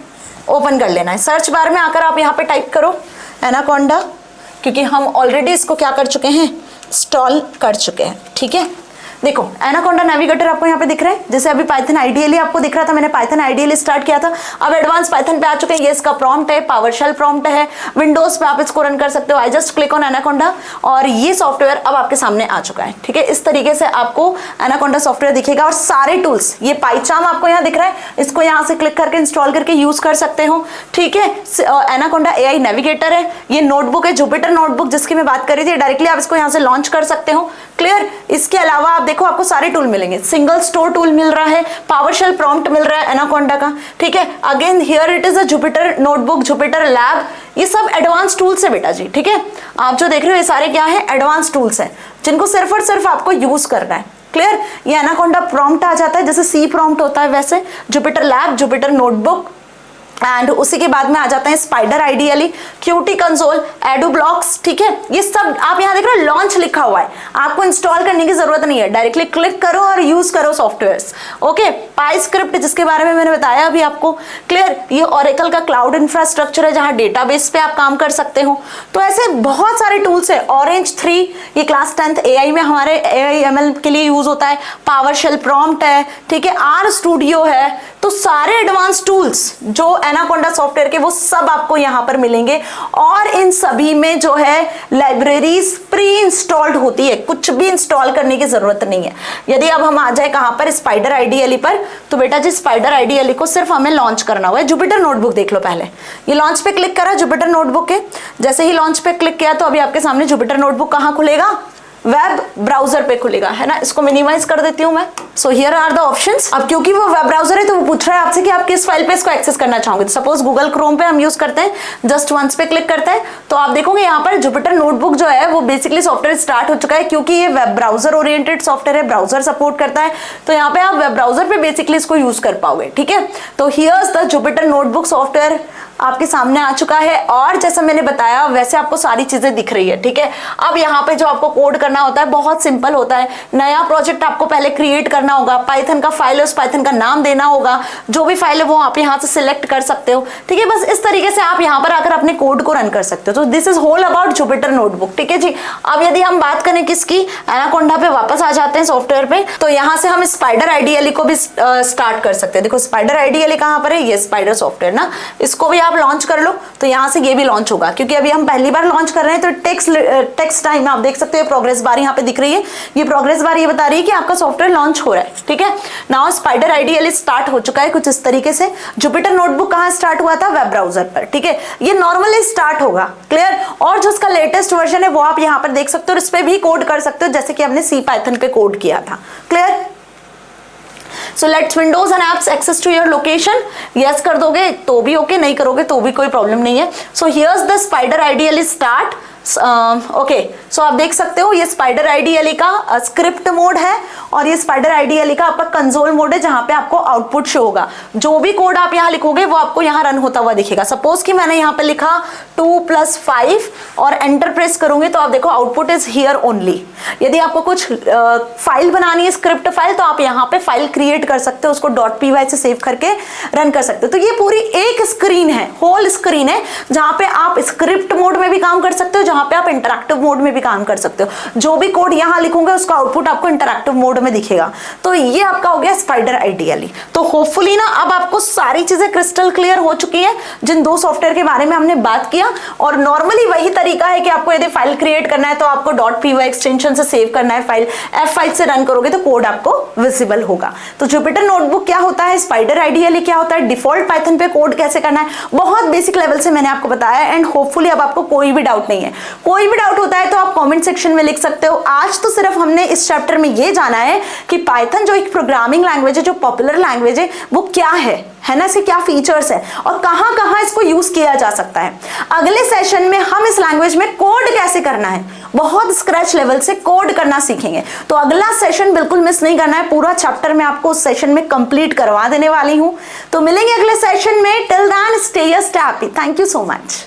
ओपन कर लेना है। सर्च बार में आकर आप यहाँ पे टाइप करो एनाकोंडा, क्योंकि हम ऑलरेडी इसको क्या कर चुके हैं, इंस्टॉल कर चुके हैं, ठीक है। देखो एनाकोंडा नेविगेटर आपको यहाँ पे दिख रहा है, जैसे अभी पाइथन आईडीएल आपको दिख रहा था, मैंने पाइथन आईडीएल स्टार्ट किया था। अब एडवांस पाइथन पे आ चुके हैं। ये इसका प्रॉम्प्ट है, पावरशेल प्रॉम्प्ट है, विंडोज पे आप इसको रन कर सकते हो। I just click on anaconda और ये सॉफ्टवेयर अब आपके सामने आ चुका है, ठीक है। इस तरीके से आपको एनाकोंडा सॉफ्टवेयर दिखेगा और सारे टूल्स, ये पाइचार्म आपको यहाँ दिख रहा है, इसको यहाँ से क्लिक करके इंस्टॉल करके यूज कर सकते हो, ठीक है। एनाकोंडा एआई नेविगेटर है, ये नोटबुक है जुपिटर नोटबुक जिसकी मैं बात कर रही थी, डायरेक्टली आप इसको यहाँ से लॉन्च कर सकते हो, क्लियर। इसके अलावा आप देखो आपको सारे टूल मिलेंगे, सिंगल स्टोर टूल मिल रहा है, पावरशेल प्रॉम्प्ट मिल रहा है एनाकोंडा का, ठीक है। Again here it is a Jupyter notebook, Jupiter lab, ये सब एडवांस टूल्स है बेटा जी, ठीक है। आप जो देख रहे हो ये सारे क्या है, एडवांस टूल्स है जिनको सिर्फ और सिर्फ आपको यूज करना है, क्लियर। ये एनाकोंडा प्रॉम्प्ट आ जाता है, जैसे सी प्रॉम्प्ट होता है वैसे Jupiter lab, Jupyter notebook, and उसी के बाद में आ जाते हैं स्पाइडर आईडीएल, क्यूटी कंसोल, एडो ब्लॉक्स, ठीक है। ये सब आप यहाँ देख रहे हो लॉन्च लिखा हुआ है, आपको इंस्टॉल करने की जरूरत नहीं है, डायरेक्टली क्लिक करो और यूज करो सॉफ्टवेयर्स, ओके। पाई स्क्रिप्ट जिसके बारे में मैंने बताया अभी आपको, क्लियर। ये ओरेकल का क्लाउड इंफ्रास्ट्रक्चर है जहाँ डेटाबेस पे आप काम कर सकते हो। तो ऐसे बहुत सारे टूल्स है। ऑरेंज 3 ये क्लास 10th एआई में हमारे एआईएमएल के लिए यूज होता है। पावरशेल प्रॉम्प्ट है, ठीक है। आर स्टूडियो है। तो सारे एडवांस टूल्स जो एनाकोंडा सॉफ्टवेयर के वो सब आपको यहाँ पर मिलेंगे और इन सभी में जो है लाइब्रेरीज प्री इंस्टॉल्ड होती है, कुछ भी इंस्टॉल करने की जरूरत नहीं है। यदि अब हम आ जाए कहाँ पर, स्पाइडर आईडीएल पर, तो बेटा जी स्पाइडर आईडीएल को सिर्फ हमें लॉन्च करना हुआ है। जुपिटर नोटबुक देख लो पहले, ये लॉन्च पे क्लिक करा जुपिटर नोटबुक के, जैसे ही लॉन्च पे क्लिक किया तो अभी आपके सामने जुपिटर नोटबुक कहाँ खुलेगा, वेब ब्राउजर पे खुलेगा, है ना। इसको मिनिमाइज कर देती हूँ मैं। So here are the options. अब क्योंकि वो वेब ब्राउजर है तो वो पूछ रहा है आपसे कि आप किस फाइल पे इसको एक्सेस करना चाहोगे। तो सपोज गूगल क्रोम पे हम यूज करते हैं, जस्ट वंस पे क्लिक करते हैं तो आप देखोगे यहाँ पर जुपिटर नोटबुक जो है वो बेसिकली सॉफ्टवेयर स्टार्ट हो चुका है, क्योंकि ये वेब ब्राउजर ओरिएंटेड सॉफ्टवेयर है, ब्राउजर सपोर्ट करता है। तो यहाँ पे आप वेब ब्राउजर पे बेसिकली इसको यूज कर पाओगे, ठीक है। तो here's the Jupyter notebook software आपके सामने आ चुका है और जैसा मैंने बताया वैसे आपको सारी चीजें दिख रही है, ठीक है। अब यहाँ पे जो आपको कोड करना होता है बहुत सिंपल होता है। नया प्रोजेक्ट आपको पहले क्रिएट करना होगा, पाइथन का फाइल है, उस पाइथन का नाम देना होगा, जो भी फाइल है वो आप यहाँ से सिलेक्ट कर सकते हो, ठीक है। बस इस तरीके से आप यहाँ पर आकर अपने कोड को रन कर सकते हो। तो this is whole about Jupyter notebook, ठीक है जी। अब यदि हम बात करें किसकी, एनाकोंडा पे वापस आ जाते हैं सॉफ्टवेयर पे, तो यहाँ से हम स्पाइडर आईडीएल को भी स्टार्ट कर सकते हैं। देखो स्पाइडर आईडीएल कहाँ पर है, ये स्पाइडर सॉफ्टवेयर ना, इसको भी आप लॉन्च कर लो तो यहाँ से ये भी लॉन्च होगा, क्योंकि अभी हम पहली बार लॉन्च कर रहे हैं। तो टेक्स्ट टाइम आप देख सकते हो, प्रोग्रेस बार यहाँ पे दिख रही है, ये प्रोग्रेस बार ये बता रही है कि आपका सॉफ्टवेयर लॉन्च हो रहा है, ठीक है। नाउ स्पाइडर आईडीएल स्टार्ट हो चुका है कुछ इस तरीके से। जुपिटर नोटबुक कहाँ स्टार्ट हुआ था, वेब ब्राउजर पर, ठीक है। ये नॉर्मली स्टार्ट होगा, क्लियर। और जो इसका लेटेस्ट वर्जन है वो आप यहाँ पर देख सकते हो, इस पे भी कोड कर सकते हो जैसे कि हमने सी पाइथन पे कोड किया था, clear. So let's windows and apps access to your location, yes कर दोगे तो भी ओके, नहीं करोगे तो भी कोई प्रॉब्लम नहीं है। So here's the Spyder IDL start, okay. So आप देख सकते हो ये स्पाइडर आईडीएल का स्क्रिप्ट मोड है और ये स्पाइडर आईडीएल का आपका कंसोल मोड है, जहां पे आपको आउटपुट शो होगा। जो भी कोड आप यहाँ लिखोगे वो आपको यहाँ रन होता हुआ दिखेगा। सपोज कि मैंने यहाँ पे लिखा 2+5 और एंटर प्रेस करूंगी तो आप देखो आउटपुट इज हियर ओनली। यदि आपको कुछ फाइल बनानी है, स्क्रिप्ट फाइल, तो आप यहाँ पे फाइल क्रिएट कर सकते हो, उसको .py से सेव करके रन कर सकते हो। तो ये पूरी एक स्क्रीन है, होल स्क्रीन है, जहां पे आप स्क्रिप्ट मोड में भी काम कर सकते हो, जहां यहाँ पे आप इंटरैक्टिव मोड में भी काम कर सकते हो। जो भी कोड यहाँ लिखूंगा उसका आउटपुट आपको इंटरैक्टिव मोड में दिखेगा। तो ये आपका हो गया स्पाइडर आइडियली। तो होपफुली ना अब आपको सारी चीजें क्रिस्टल क्लियर हो चुकी है जिन दो सॉफ्टवेयर के बारे में हमने बात किया। और नॉर्मली वही तरीका है कि आपको यदि फाइल क्रिएट करना है तो आपको .py एक्सटेंशन से सेव करना है फाइल, F5 से रन करोगे तो कोड आपको विजिबल होगा। तो जुपिटर नोटबुक क्या होता है, स्पाइडर आइडियली क्या होता है, डिफॉल्ट पाइथन पे कोड कैसे करना है, बहुत बेसिक लेवल से मैंने आपको बताया। एंड होपफुली अब आपको कोई भी डाउट नहीं है। कोई भी डाउट होता है तो आप कमेंट सेक्शन में लिख सकते हो। आज तो सिर्फ हमने इस चैप्टर में ये जाना है कि पाइथन जो एक प्रोग्रामिंग लैंग्वेज है, जो पॉपुलर लैंग्वेज है, वो क्या है ना, इसके क्या फीचर्स है और कहां कहां इसको यूज किया जा सकता है। अगले सेशन में हम इस लैंग्वेज में कोड कैसे करना है, बहुत स्क्रैच लेवल से कोड करना सीखेंगे। तो अगला सेशन बिल्कुल मिस नहीं करना है, पूरा चैप्टर मैं आपको उस सेशन में कंप्लीट करवा देने वाली हूं। तो मिलेंगे अगले सेशन में। Till then stay happy. Thank you so much.